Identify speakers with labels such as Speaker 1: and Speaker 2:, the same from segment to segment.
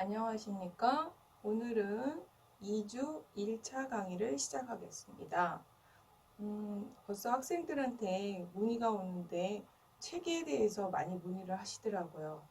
Speaker 1: 안녕하십니까? 오늘은 2주 1차 강의를 시작하겠습니다. 벌써 학생들한테 문의가 오는데 체계에 대해서 많이 문의를 하시더라고요.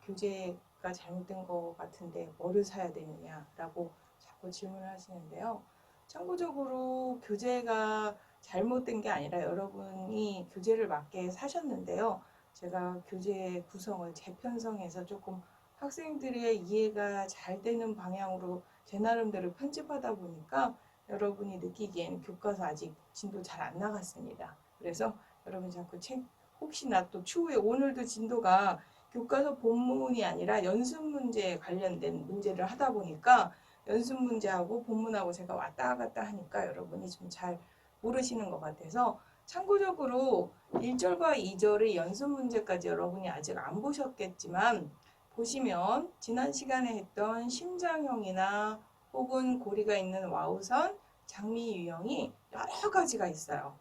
Speaker 1: 교재가 잘못된 것 같은데 뭐를 사야 되느냐라고 자꾸 질문을 하시는데요. 참고적으로 교재가 잘못된 게 아니라 여러분이 교재를 맞게 사셨는데요. 제가 교재 구성을 재편성해서 조금 학생들의 이해가 잘 되는 방향으로 제 나름대로 편집하다 보니까 여러분이 느끼기엔 교과서 아직 진도 잘 안 나갔습니다. 그래서 여러분 자꾸 책 혹시나 또 추후에 오늘도 진도가 교과서 본문이 아니라 연습 문제에 관련된 문제를 하다 보니까 연습 문제하고 본문하고 제가 왔다 갔다 하니까 여러분이 좀 잘 모르시는 것 같아서 참고적으로 1절과 2절의 연습 문제까지 여러분이 아직 안 보셨겠지만 보시면 지난 시간에 했던 심장형이나 혹은 고리가 있는 와우선, 장미 유형이 여러 가지가 있어요.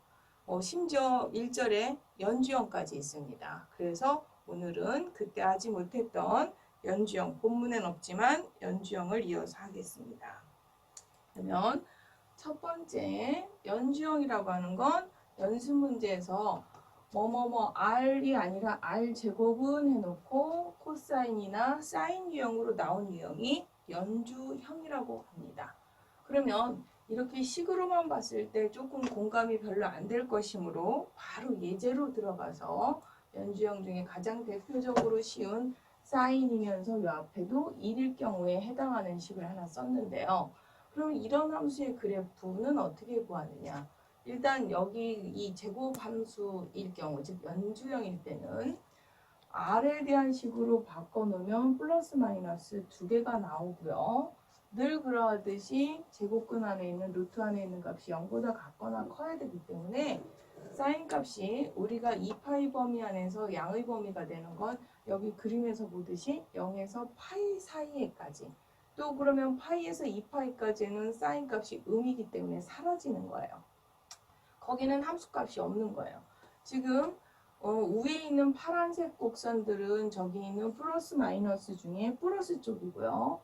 Speaker 1: 심지어 1절에 연주형까지 있습니다. 그래서 오늘은 그때 하지 못했던 연주형, 본문엔 없지만 연주형을 이어서 하겠습니다. 그러면 첫 번째 연주형이라고 하는 건 연습 문제에서 뭐뭐뭐 R이 아니라 R 제곱은 해놓고 코사인이나 사인 유형으로 나온 유형이 연주형이라고 합니다. 그러면 이렇게 식으로만 봤을 때 조금 공감이 별로 안 될 것이므로 바로 예제로 들어가서 연주형 중에 가장 대표적으로 쉬운 사인이면서 이 앞에도 1일 경우에 해당하는 식을 하나 썼는데요. 그럼 이런 함수의 그래프는 어떻게 구하느냐? 일단 여기 이 제곱 함수일 경우, 즉 연주형일 때는 R에 대한 식으로 바꿔놓으면 플러스 마이너스 두 개가 나오고요. 늘 그러하듯이 제곱근 안에 있는 루트 안에 있는 값이 0보다 같거나 커야 되기 때문에 사인 값이 우리가 2파이 범위 안에서 양의 범위가 되는 건 여기 그림에서 보듯이 0에서 파이 사이에까지, 또 그러면 파이에서 2파이까지는 사인 값이 음이기 때문에 사라지는 거예요. 거기는 함수값이 없는 거예요. 지금 위에 있는 파란색 곡선들은 저기 있는 플러스 마이너스 중에 플러스 쪽이고요.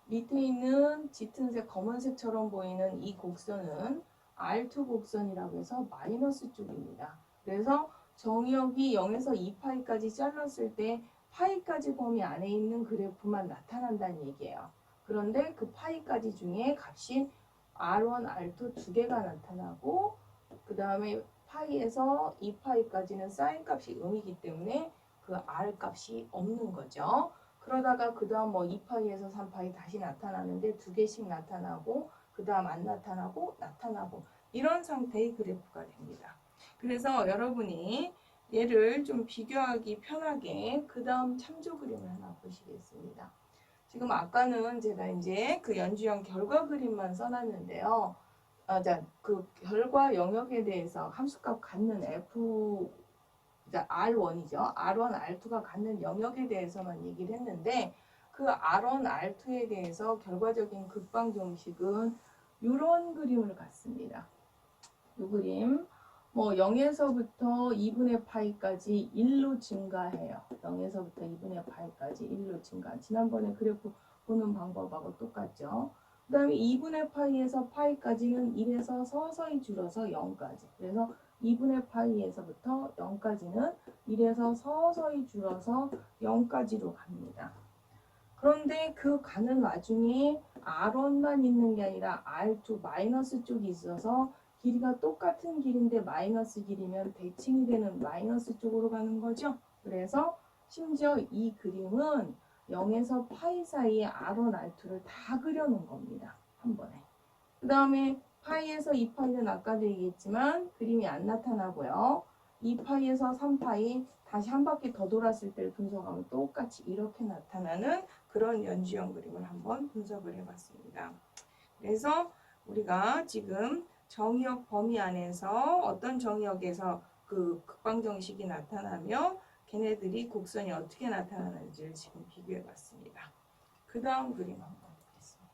Speaker 1: 밑에 있는 짙은색 검은색처럼 보이는 이 곡선은 R2 곡선이라고 해서 마이너스 쪽입니다. 그래서 정역이 0에서 2파이까지 잘랐을 때 파이까지 범위 안에 있는 그래프만 나타난다는 얘기예요. 그런데 그 파이까지 중에 값이 R1, R2 두 개가 나타나고 그 다음에 파이에서 2파이까지는 사인 값이 음이기 때문에 그 R 값이 없는 거죠. 그러다가 그 다음 뭐 2파이에서 3파이 다시 나타나는데 두 개씩 나타나고 그 다음 안 나타나고 나타나고 이런 상태의 그래프가 됩니다. 그래서 여러분이 얘를 좀 비교하기 편하게 그 다음 참조 그림을 하나 보시겠습니다. 지금 아까는 제가 이제 그 연주형 결과 그림만 써놨는데요. 그 결과 영역에 대해서 함수값 갖는 F, R1이죠. R1, R2가 갖는 영역에 대해서만 얘기를 했는데 그 R1, R2에 대해서 결과적인 극방 정식은 이런 그림을 갖습니다. 이 그림 뭐 0에서부터 2분의 파이까지 1로 증가해요. 0에서부터 2분의 파이까지 1로 증가. 지난번에 그래프 보는 방법하고 똑같죠. 그 다음에 2분의 파이에서 파이까지는 1에서 서서히 줄어서 0까지. 그래서 2분의 파이에서부터 0까지는 1에서 서서히 줄어서 0까지로 갑니다. 그런데 그 가는 와중에 R1만 있는 게 아니라 R2 마이너스 쪽이 있어서 길이가 똑같은 길인데 마이너스 길이면 대칭이 되는 마이너스 쪽으로 가는 거죠. 그래서 심지어 이 그림은 0에서 파이 사이에 R1, R2를 다 그려놓은 겁니다. 한 번에. 그 다음에 파이에서 2파이는 아까도 얘기했지만 그림이 안 나타나고요. 2파이에서 3파이 다시 한 바퀴 더 돌았을 때를 분석하면 똑같이 이렇게 나타나는 그런 연주형 그림을 한번 분석을 해봤습니다. 그래서 우리가 지금 정의역 범위 안에서 어떤 정의역에서 그 극방정식이 나타나며 걔네들이 곡선이 어떻게 나타나는지를 지금 비교해봤습니다. 그 다음 그림 한번 보겠습니다.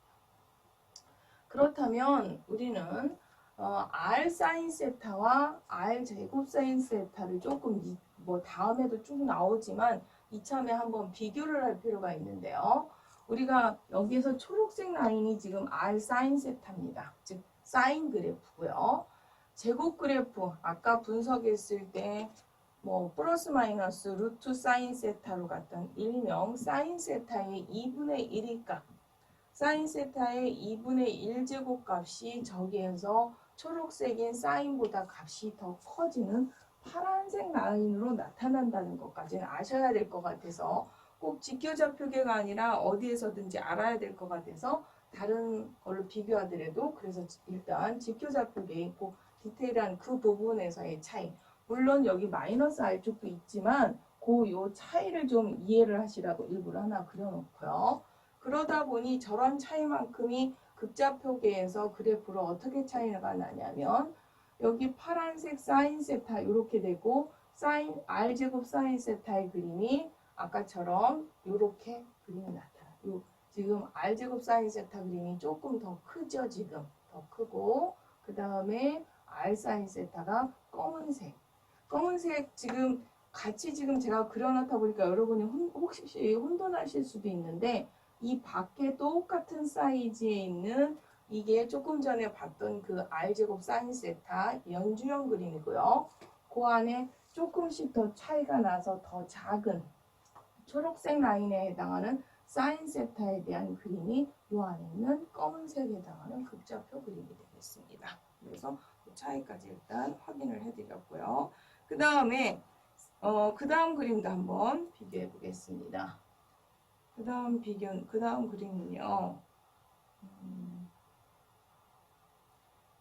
Speaker 1: 그렇다면 우리는 R 사인 세타와 R 제곱 사인 세타를 조금 뭐 다음에도 쭉 나오지만 이참에 한번 비교를 할 필요가 있는데요. 우리가 여기에서 초록색 라인이 지금 R 사인 세타입니다. 즉 사인 그래프고요. 제곱 그래프 아까 분석했을 때 뭐 플러스 마이너스 루트 사인 세타로 갔던 일명 사인 세타의 2분의 1의 값, 사인 세타의 2분의 1제곱 값이 저기에서 초록색인 사인보다 값이 더 커지는 파란색 라인으로 나타난다는 것까지는 아셔야 될 것 같아서 꼭 직교좌표계가 아니라 어디에서든지 알아야 될 것 같아서 다른 걸로 비교하더라도 그래서 일단 직교좌표계에 있고 디테일한 그 부분에서의 차이, 물론 여기 마이너스 R쪽도 있지만 요 차이를 좀 이해를 하시라고 일부러 하나 그려놓고요. 그러다 보니 저런 차이만큼이 극좌표계에서 그래프로 어떻게 차이가 나냐면 여기 파란색 사인 세타 이렇게 되고 사인 R제곱 사인 세타의 그림이 아까처럼 이렇게 그림이 나타나요. 지금 R제곱 사인 세타 그림이 조금 더 크죠. 지금 더 크고 그 다음에 R 사인 세타가 검은색 지금 같이 지금 제가 그려놓다 보니까 여러분이 혹시 혼돈하실 수도 있는데 이 밖에 똑같은 사이즈에 있는 이게 조금 전에 봤던 그 R제곱 사인 세타 연주형 그림이고요. 그 안에 조금씩 더 차이가 나서 더 작은 초록색 라인에 해당하는 사인 세타에 대한 그림이 이 안에 있는 검은색에 해당하는 극좌표 그림이 되겠습니다. 그래서 그 차이까지 일단 확인을 해드렸고요. 그 다음에 그 다음 그림도 한번 비교해 보겠습니다. 그 다음 그림은요.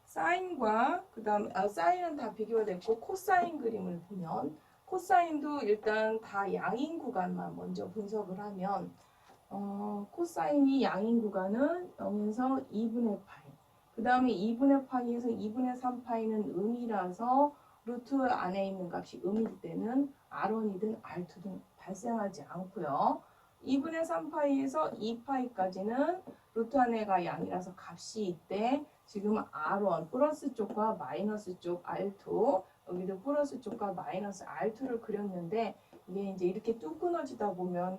Speaker 1: 사인과 그 다음 사인은 다 비교가 됐고 코사인 그림을 보면 코사인도 일단 다 양인 구간만 먼저 분석을 하면 코사인이 양인 구간은 0에서 2분의 파이, 그 다음에 2분의 파이에서 2분의 3파이는 음이라서 루트 안에 있는 값이 음일 때는 R1이든 R2든 발생하지 않고요. 2분의 3파이에서 2파이까지는 루트 안에가 양이라서 값이 있대. 지금 R1 플러스 쪽과 마이너스 쪽 R2, 여기도 플러스 쪽과 마이너스 R2를 그렸는데 이게 이제 이렇게 뚝 끊어지다 보면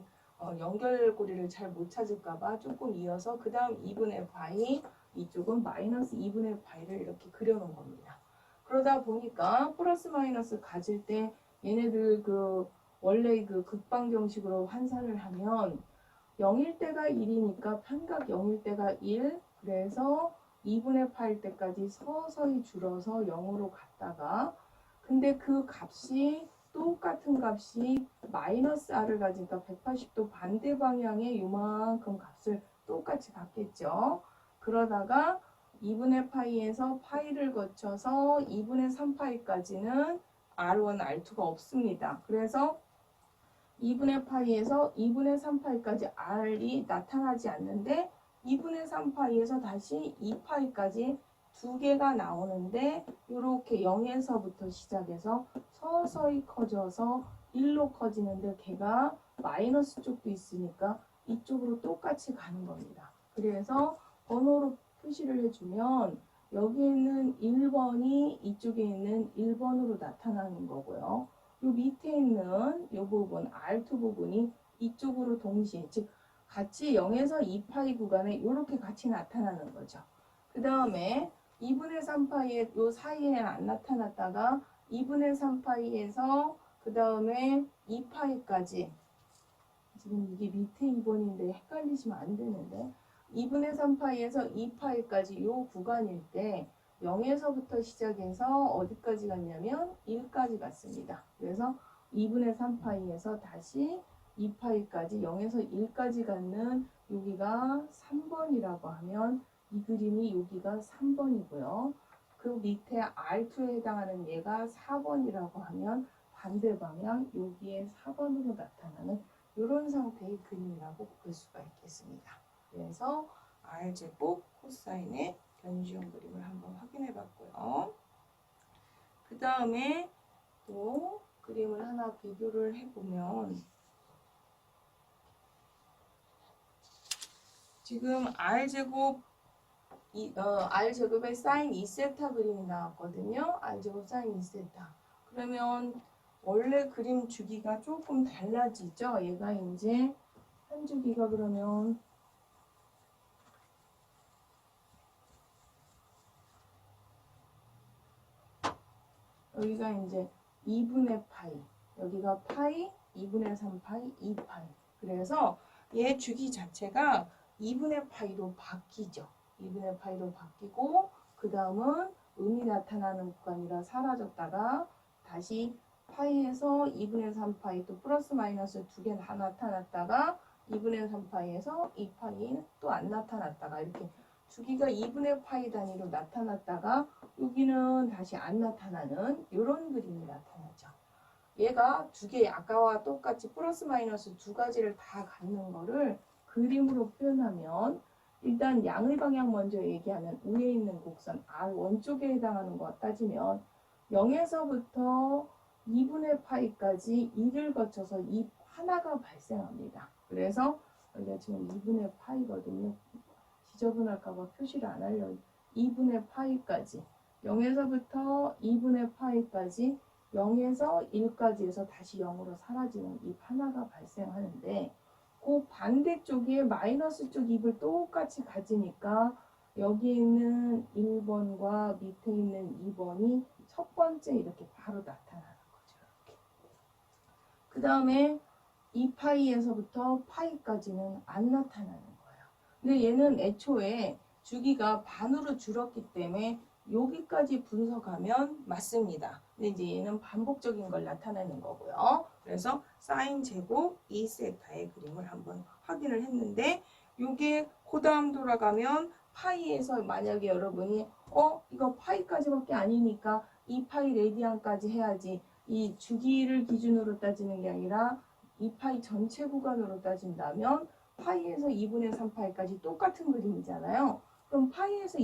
Speaker 1: 연결고리를 잘 못 찾을까봐 조금 이어서 그 다음 2분의 파이, 이쪽은 마이너스 2분의 파이를 이렇게 그려놓은 겁니다. 그러다 보니까 플러스 마이너스 가질 때 얘네들 원래 극방정식으로 환산을 하면 0일 때가 1이니까 편각 0일 때가 1, 그래서 2분의 파일 때까지 서서히 줄어서 0으로 갔다가 근데 그 값이 똑같은 값이 마이너스 R을 가지니까 180도 반대 방향에 요만큼 값을 똑같이 갖겠죠. 그러다가 2분의 파이에서 파이를 거쳐서 2분의 3파이까지는 R1, R2가 없습니다. 그래서 2분의 파이에서 2분의 3파이까지 R이 나타나지 않는데 2분의 3파이에서 다시 2파이까지 두 개가 나오는데 이렇게 0에서부터 시작해서 서서히 커져서 1로 커지는데 걔가 마이너스 쪽도 있으니까 이쪽으로 똑같이 가는 겁니다. 그래서 번호로 표시를 해주면 여기 있는 1번이 이쪽에 있는 1번으로 나타나는 거고요. 요 밑에 있는 요 부분 R2 부분이 이쪽으로 동시에 즉 같이 0에서 2파이 구간에 이렇게 같이 나타나는 거죠. 그 다음에 2분의 3파이에 요 사이에 안 나타났다가 2분의 3파이에서 그 다음에 2파이까지 지금 이게 밑에 2번인데 헷갈리시면 안 되는데 2분의 3파이에서 2파이까지 요 구간일 때 0에서부터 시작해서 어디까지 갔냐면 1까지 갔습니다. 그래서 2분의 3파이에서 다시 2파이까지 0에서 1까지 갖는 여기가 3번이라고 하면 이 그림이 여기가 3번이고요. 그 밑에 R2에 해당하는 얘가 4번이라고 하면 반대 방향 여기에 4번으로 나타나는 이런 상태의 그림이라고 볼 수가 있겠습니다. 그래서 R제곱 코사인의 견주형 그림을 한번 확인해 봤고요. 그 다음에 또 그림을 하나 비교를 해보면 지금 R제곱의 사인 2세타 그림이 나왔거든요. R제곱 사인 2세타. 그러면 원래 그림 주기가 조금 달라지죠. 얘가 이제 한 주기가 그러면 여기가 이제 2분의 파이, 여기가 파이, 2분의 3파이, 2파이. 그래서 얘 주기 자체가 2분의 파이로 바뀌죠. 2분의 파이로 바뀌고 그 다음은 음이 나타나는 구간이라 사라졌다가 다시 파이에서 2분의 3파이 또 플러스 마이너스 두 개 다 나타났다가 2분의 3파이에서 2파이는 또 안 나타났다가 이렇게 주기가 2분의 파이 단위로 나타났다가 여기는 다시 안 나타나는 이런 그림이 나타나죠. 얘가 두 개 아까와 똑같이 플러스 마이너스 두 가지를 다 갖는 거를 그림으로 표현하면 일단 양의 방향 먼저 얘기하면 위에 있는 곡선 R1 쪽에 해당하는 것 따지면 0에서부터 2분의 파이까지 2를 거쳐서 이 하나가 발생합니다. 그래서 여기가 지금 2분의 파이거든요. 지저분할까봐 표시를 안 하려고 2분의 파이까지 0에서부터 2분의 파이까지 0에서 1까지 해서 다시 0으로 사라지는 이 하나가 발생하는데 그 반대쪽에 마이너스 쪽 입을 똑같이 가지니까 여기 있는 1번과 밑에 있는 2번이 첫 번째 이렇게 바로 나타나는 거죠. 이렇게. 그 다음에 2파이에서부터 파이까지는 안 나타나는 거예요. 근데 얘는 애초에 주기가 반으로 줄었기 때문에 여기까지 분석하면 맞습니다. 근데 이제 얘는 반복적인 걸 나타내는 거고요. 그래서 사인 제곱 2세타의 그림을 한번 확인을 했는데 요게 그 다음 돌아가면 파이에서 만약에 여러분이 이거 파이까지밖에 아니니까 2파이 레디안까지 해야지 이 주기를 기준으로 따지는 게 아니라 2파이 전체 구간으로 따진다면 파이에서 2분의 3파이까지 똑같은 그림이잖아요. 그럼 파이에서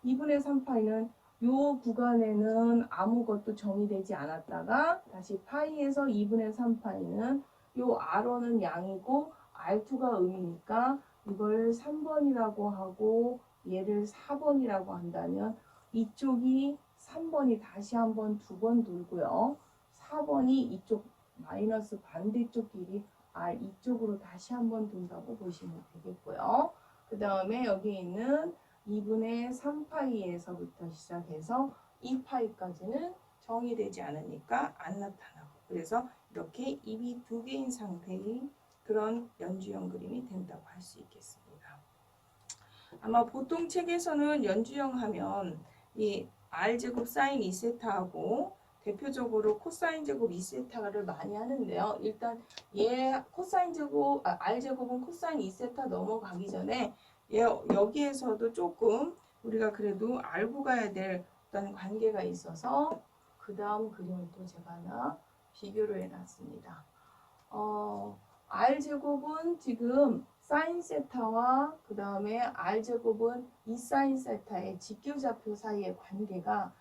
Speaker 1: 2분의 3파이는 요 구간에는 아무것도 정의되지 않았다가 다시 파이에서 2분의 3파이는 요 R1은 양이고 R2가 음이니까 이걸 3번이라고 하고 얘를 4번이라고 한다면 이쪽이 3번이 다시 한번 두 번 돌고요. 4번이 이쪽 마이너스 반대쪽 길이 R 이쪽으로 다시 한번 돈다고 보시면 되겠고요. 그 다음에 여기 있는 2분의 3파이에서부터 시작해서 2파이까지는 정의되지 않으니까 안 나타나고 그래서 이렇게 입이 두 개인 상태의 그런 연주형 그림이 된다고 할 수 있겠습니다. 아마 보통 책에서는 연주형 하면 이 R제곱 사인 2세타하고 대표적으로 코사인 제곱 2세타를 많이 하는데요. 일단 얘 코사인 제곱, R제곱은 코사인 2세타 넘어가기 전에 얘 여기에서도 조금 우리가 그래도 알고 가야 될 어떤 관계가 있어서 그 다음 그림을 또 제가 하나 비교를 해놨습니다. R제곱은 지금 사인 세타와 그 다음에 R제곱은 2사인 세타의 직교좌표 사이의 관계가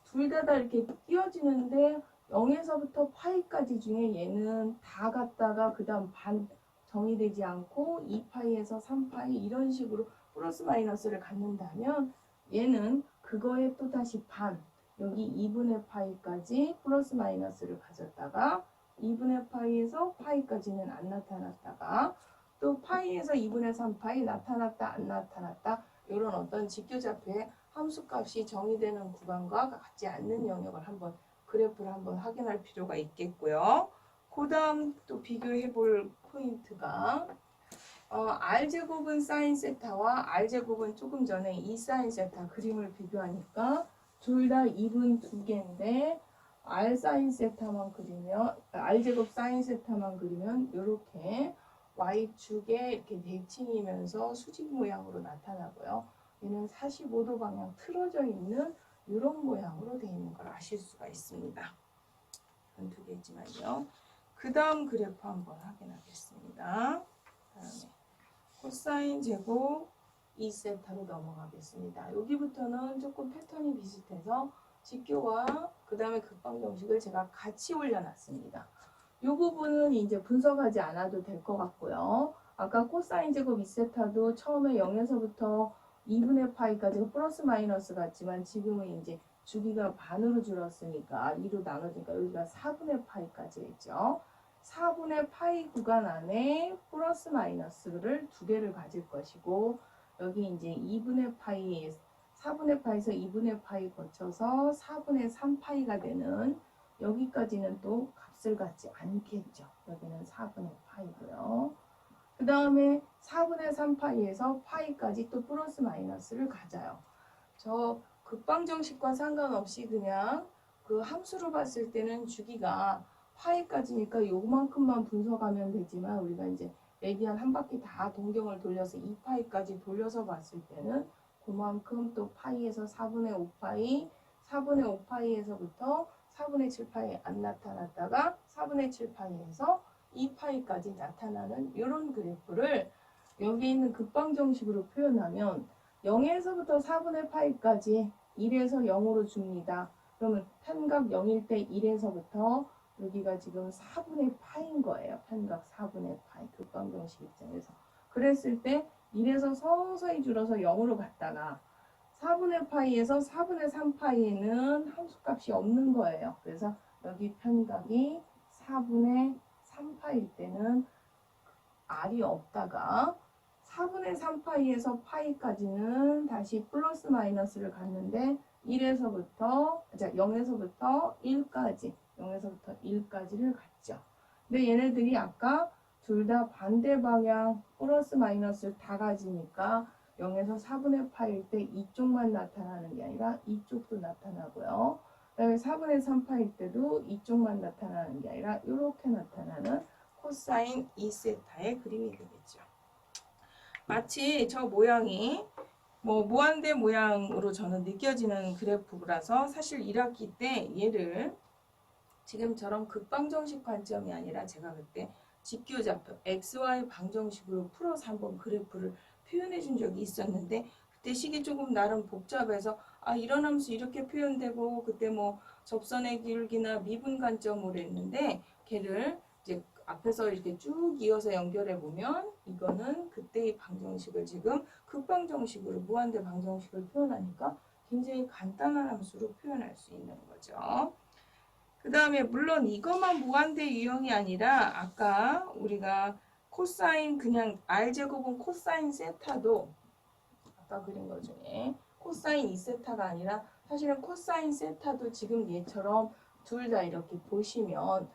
Speaker 1: 둘 다 이렇게 띄어지는데 0에서부터 파이까지 중에 얘는 다 갔다가 그 다음 반 정의되지 않고 2파이에서 3파이 이런 식으로 플러스 마이너스를 갖는다면 얘는 그거에 또다시 반 여기 2분의 파이까지 플러스 마이너스를 가졌다가 2분의 파이에서 파이까지는 안 나타났다가 또 파이에서 2분의 3파이 나타났다 안 나타났다 이런 어떤 직교좌표의 함수값이 정의되는 구간과 같지 않는 영역을 한번 그래프를 한번 확인할 필요가 있겠고요. 그 다음 또 비교해 볼 포인트가 R제곱은 사인 세타와 R제곱은 조금 전에 2사인 세타 그림을 비교하니까 둘 다 2분 두 개인데 R 사인 세타만 그리면 R제곱 사인 세타만 그리면 이렇게 Y축에 이렇게 대칭이면서 수직 모양으로 나타나고요. 얘는 45도 방향 틀어져 있는 이런 모양으로 되어 있는 걸 아실 수가 있습니다. 이건 두 개지만요. 그 다음 그래프 한번 확인하겠습니다. 다음에 코사인 제곱 2세타로 넘어가겠습니다. 여기부터는 조금 패턴이 비슷해서 직교와 그 다음에 극방정식을 제가 같이 올려놨습니다. 이 부분은 이제 분석하지 않아도 될 것 같고요. 아까 코사인 제곱 2세타도 처음에 0에서부터 2분의 파이까지 플러스 마이너스 같지만 지금은 이제 주기가 반으로 줄었으니까 2로 나눠지니까 여기가 4분의 파이까지 했죠. 4분의 파이 구간 안에 플러스 마이너스를 두 개를 가질 것이고 여기 이제 2분의 파이 4분의 파에서 2분의 파이 거쳐서 4분의 3파이가 되는 여기까지는 또 값을 갖지 않겠죠. 여기는 4분의 파이고요. 그 다음에 4분의 3파이에서 파이까지 또 플러스 마이너스를 가져요. 저 극방정식과 상관없이 그냥 그 함수로 봤을 때는 주기가 파이까지니까 요만큼만 분석하면 되지만 우리가 이제 레디안 한 바퀴 다 동경을 돌려서 2파이까지 돌려서 봤을 때는 그만큼 또 파이에서 4분의 5파이, 4분의 5파이에서부터 4분의 7파이 안 나타났다가 4분의 7파이에서 2파이까지 나타나는 이런 그래프를 여기 있는 극방정식으로 표현하면 0에서부터 4분의 파이까지 1에서 0으로 줍니다. 그러면 편각 0일 때 1에서부터 여기가 지금 4분의 파인 거예요. 편각 4분의 파이 극방정식 입장에서. 그랬을 때 1에서 서서히 줄어서 0으로 갔다가 4분의 파이에서 4분의 3파이에는 함수값이 없는 거예요. 그래서 여기 편각이 4분의 3파일 때는 R이 없다가 4분의 3파이에서 파이까지는 다시 플러스 마이너스를 갖는데 0에서부터 1까지를 갖죠. 근데 얘네들이 아까 둘 다 반대 방향 플러스 마이너스를 다 가지니까 0에서 4분의 파일 때 이쪽만 나타나는 게 아니라 이쪽도 나타나고요. 그다음에 4분의 3파일 때도 이쪽만 나타나는 게 아니라 이렇게 나타나는 코사인 2세타의 그림이 되겠죠. 마치 저 모양이 뭐 무한대 모양으로 저는 느껴지는 그래프라서 사실 1학기 때 얘를 지금처럼 극방정식 관점이 아니라 제가 그때 직교좌표 XY 방정식으로 풀어서 한번 그래프를 표현해 준 적이 있었는데 그때 식이 조금 나름 복잡해서 이런 함수 이렇게 표현되고 그때 뭐 접선의 기울기나 미분 관점으로 했는데 걔를 이제 앞에서 이렇게 쭉 이어서 연결해 보면 이거는 그때의 방정식을 지금 극방정식으로 무한대 방정식을 표현하니까 굉장히 간단한 함수로 표현할 수 있는 거죠. 그 다음에 물론 이것만 무한대 유형이 아니라 아까 우리가 코사인 그냥 R제곱은 코사인 세타도 아까 그린 것 중에 코사인 2세타가 아니라 사실은 코사인 세타도 지금 얘처럼 둘 다 이렇게 보시면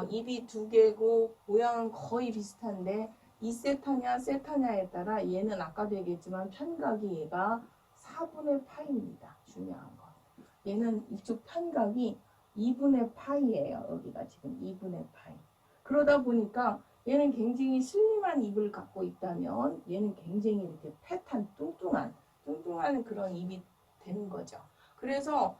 Speaker 1: 입이 두 개고 모양은 거의 비슷한데 2세타냐 세타냐에 따라 얘는 아까도 얘기했지만 편각이 얘가 4분의 파입니다. 중요한 건. 얘는 이쪽 편각이 2분의 파이예요. 여기가 지금 2분의 파이. 그러다 보니까 얘는 굉장히 슬림한 입을 갖고 있다면 얘는 굉장히 이렇게 패탄 뚱뚱한 그런 입이 되는 거죠. 그래서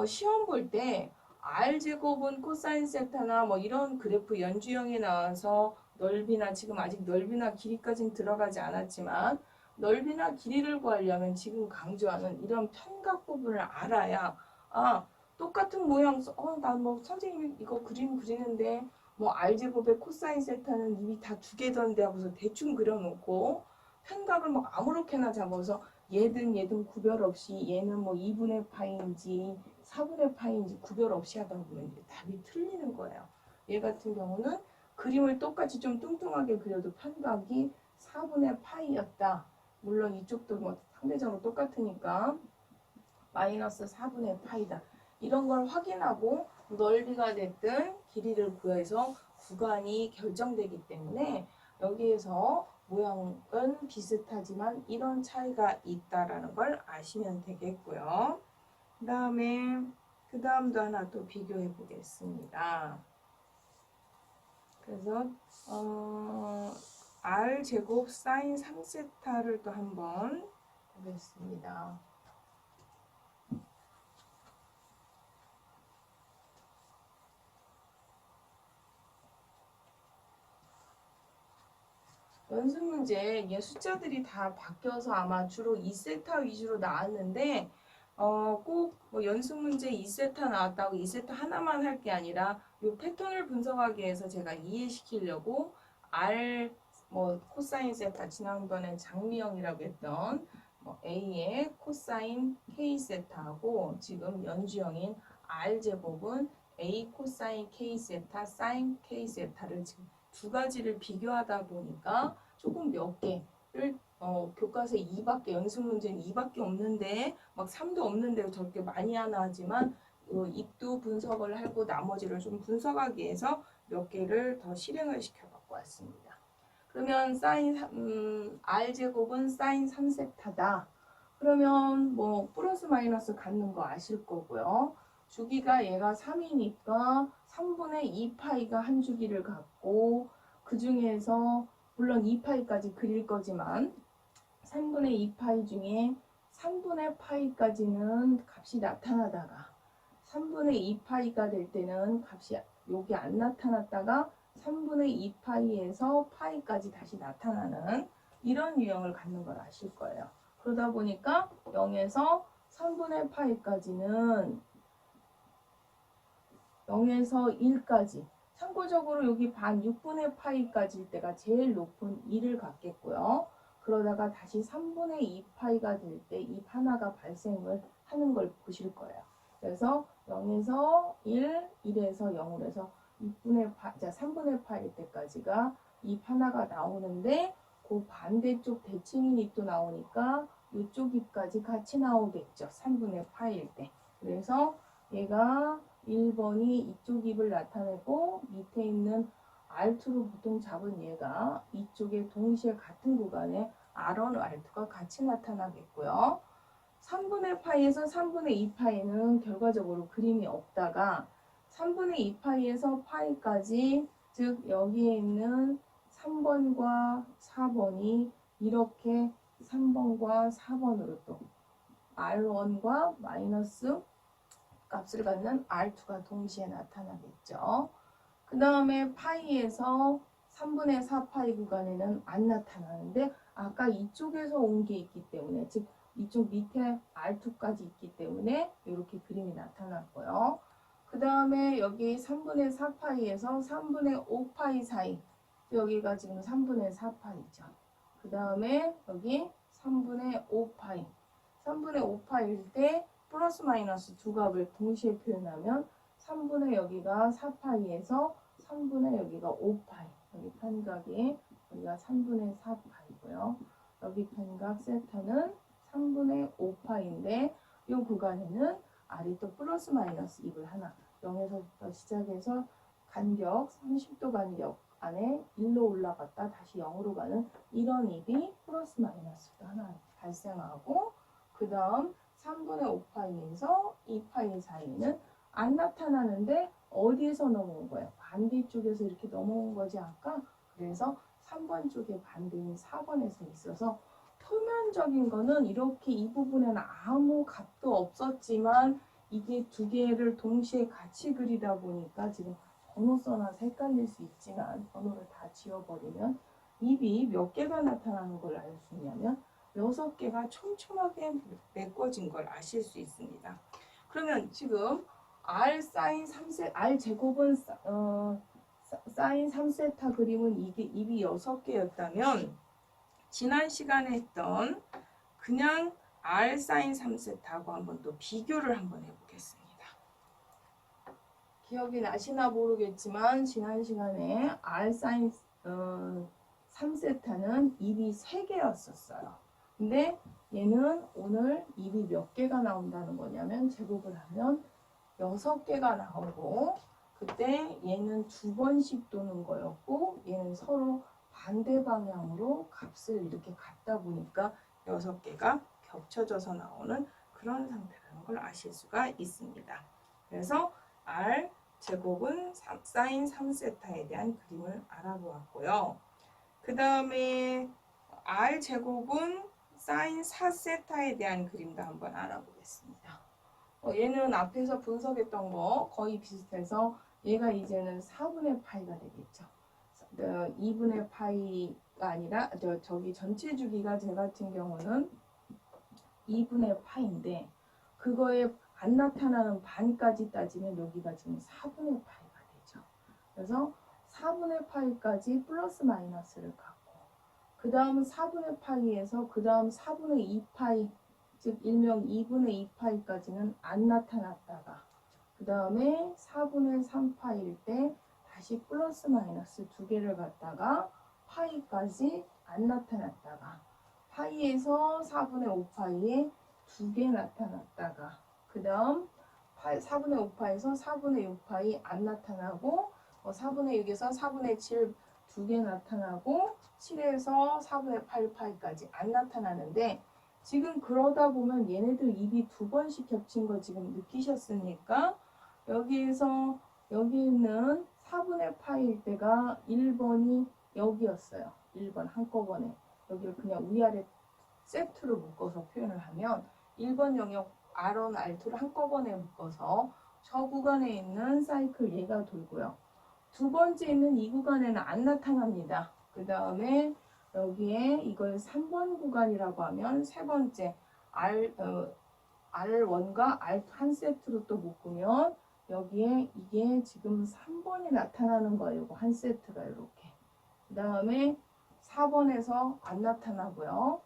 Speaker 1: 시험 볼 때 R제곱은 코사인 세타나 뭐 이런 그래프 연주형에 나와서 넓이나 지금 아직 넓이나 길이까지는 들어가지 않았지만 넓이나 길이를 구하려면 지금 강조하는 이런 편각 부분을 알아야 똑같은 모양 난 뭐 선생님이 이거 그림 그리는데 뭐 R제곱의 코사인 세타는 입이 다 두 개던데 하고서 대충 그려놓고 편각을 막 아무렇게나 잡아서 얘든 구별 없이 얘는 뭐 2분의 파인지 4분의 파인지 구별 없이 하다 보면 이제 답이 틀리는 거예요. 얘 같은 경우는 그림을 똑같이 좀 뚱뚱하게 그려도 편각이 4분의 파이였다. 물론 이쪽도 뭐 상대적으로 똑같으니까 마이너스 4분의 파이다. 이런 걸 확인하고 넓이가 됐든 길이를 구해서 구간이 결정되기 때문에 여기에서 모양은 비슷하지만 이런 차이가 있다라는 걸 아시면 되겠고요. 그 다음도 하나 또 비교해 보겠습니다. 그래서 R제곱 사인 3세타를 또 한번 보겠습니다. 연습 문제 얘 숫자들이 다 바뀌어서 아마 주로 2세타 위주로 나왔는데 꼭 뭐 연습 문제 2세타 나왔다고 2세타 하나만 할 게 아니라 이 패턴을 분석하기 위해서 제가 이해시키려고 R 뭐 코사인 세타 지난번에 장미형이라고 했던 뭐 A의 코사인 K 세타하고 지금 연주형인 R 제곱은 A 코사인 K 세타 사인 K 세타를 지금 두 가지를 비교하다 보니까 조금 몇 개 교과서에 2밖에 연습 문제는 2밖에 없는데 막 3도 없는데 저렇게 많이 하나 하지만 입도 분석을 하고 나머지를 좀 분석하기 위해서 몇 개를 더 실행을 시켜 갖고 왔습니다. 그러면 R제곱은 사인 3세타다. 그러면 뭐 플러스 마이너스 갖는 거 아실 거고요. 주기가 얘가 3이니까 3분의 2파이가 한 주기를 갖고 그 중에서 물론 2파이까지 그릴 거지만 3분의 2파이 중에 3분의 파이까지는 값이 나타나다가 3분의 2파이가 될 때는 값이 여기 안 나타났다가 3분의 2파이에서 파이까지 다시 나타나는 이런 유형을 갖는 걸 아실 거예요. 그러다 보니까 0에서 3분의 파이까지는 0에서 1까지 참고적으로 여기 반 6분의 파이까지일 때가 제일 높은 1을 갖겠고요. 그러다가 다시 3분의 2파이가 될 때 이 하나가 발생을 하는 걸 보실 거예요. 그래서 0에서 1, 1에서 0으로 해서 3분의 파일 때까지가 입 하나가 나오는데 그 반대쪽 대칭인 입도 나오니까 이쪽 입까지 같이 나오겠죠. 3분의 파일 때. 그래서 얘가 1번이 이쪽 입을 나타내고 밑에 있는 R2로 보통 잡은 얘가 이쪽에 동시에 같은 구간에 R1, R2가 같이 나타나겠고요. 3분의 파이에서 3분의 2파이는 결과적으로 그림이 없다가 3분의 2파이에서 파이까지 즉 여기에 있는 3번과 4번이 이렇게 3번과 4번으로 또 R1과 마이너스 값을 갖는 R2가 동시에 나타나겠죠. 그 다음에 파이에서 3분의 4파이 구간에는 안 나타나는데 아까 이쪽에서 온 게 있기 때문에 즉 이쪽 밑에 R2까지 있기 때문에 이렇게 그림이 나타났고요. 그 다음에 여기 3분의 4파이에서 3분의 5파이 사이 여기가 지금 3분의 4파이죠. 그 다음에 여기 3분의 5파이 3분의 5파일 때 플러스 마이너스 두 값을 동시에 표현하면 3분의 여기가 4파이에서 3분의 여기가 5파이 여기 편각이 여기가 3분의 4파이고요. 여기 편각 세타는 3분의 5파인데 이 구간에는 R이 또 플러스 마이너스 2을 하나 0에서부터 시작해서 간격 30도 간격 안에 1로 올라갔다 다시 0으로 가는 이런 입이 플러스 마이너스도 하나 발생하고 그 다음 3분의 5파이에서 2파이 사이에는 안 나타나는데 어디에서 넘어온 거예요? 반대쪽에서 이렇게 넘어온 거지 아까? 그래서 3번 쪽에 반대인 4번에서 있어서 표면적인 거는 이렇게 이 부분에는 아무 값도 없었지만 이게 두 개를 동시에 같이 그리다 보니까 지금 번호 써놔서 헷갈릴 수 있지만 번호를 다 지워버리면 입이 몇 개가 나타나는 걸 알 수 있냐면 6개가 촘촘하게 메꿔진 걸 아실 수 있습니다. 그러면 지금 R 사인 3세 R 제곱은 사인 3세타 그림은 이게 입이 6개였다면 지난 시간에 했던 그냥 R 사인 3세타하고 한번 또 비교를 한번 해보겠습니다. 기억이 나시나 모르겠지만 지난 시간에 R 사인 3세타는 입이 3개였었어요. 근데 얘는 오늘 입이 몇 개가 나온다는 거냐면 제곱을 하면 6개가 나오고 그때 얘는 2번씩 도는 거였고 얘는 서로 반대 방향으로 값을 이렇게 갖다 보니까 6개가 겹쳐져서 나오는 그런 상태라는 걸 아실 수가 있습니다. 그래서 R 제곱은 사인 3세타에 대한 그림을 알아보았고요. 그 다음에 R 제곱은 사인 4세타에 대한 그림도 한번 알아보겠습니다. 얘는 앞에서 분석했던 거 거의 비슷해서 얘가 이제는 4분의 파이가 되겠죠. 2분의 파이가 아니라 저기 전체 주기가 제 같은 경우는 2분의 파인데 그거에 안 나타나는 반까지 따지면 여기가 지금 4분의 파이가 되죠. 그래서 4분의 파이까지 플러스 마이너스를 갖고 그 다음 4분의 파이에서 그 다음 4분의 2파이 즉 일명 2분의 2파이까지는 안 나타났다가 그 다음에 4분의 3파일 때 다시 플러스 마이너스 두 개를 갖다가 파이까지 안 나타났다가 파이에서 4분의 5파이에 2개 나타났다가 그 다음 4분의 5파에서 4분의 6파이 안 나타나고 4분의 6에서 4분의 7 2개 나타나고 7에서 4분의 8파이까지 안 나타나는데 지금 그러다 보면 얘네들 입이 2번씩 겹친 거 지금 느끼셨습니까? 여기에서 여기 있는 4분의 파일 때가 1번이 여기였어요. 1번 한꺼번에 여기를 그냥 위아래 세트로 묶어서 표현을 하면 1번 영역 R1, R2를 한꺼번에 묶어서 저 구간에 있는 사이클 얘가 돌고요. 두 번째 있는 이 구간에는 안 나타납니다. 그 다음에 여기에 이걸 3번 구간이라고 하면 세 번째 R1과 R2 한 세트로 또 묶으면 여기에 이게 지금 3번이 나타나는 거예요. 이거 한 세트가 이렇게. 그 다음에 4번에서 안 나타나고요.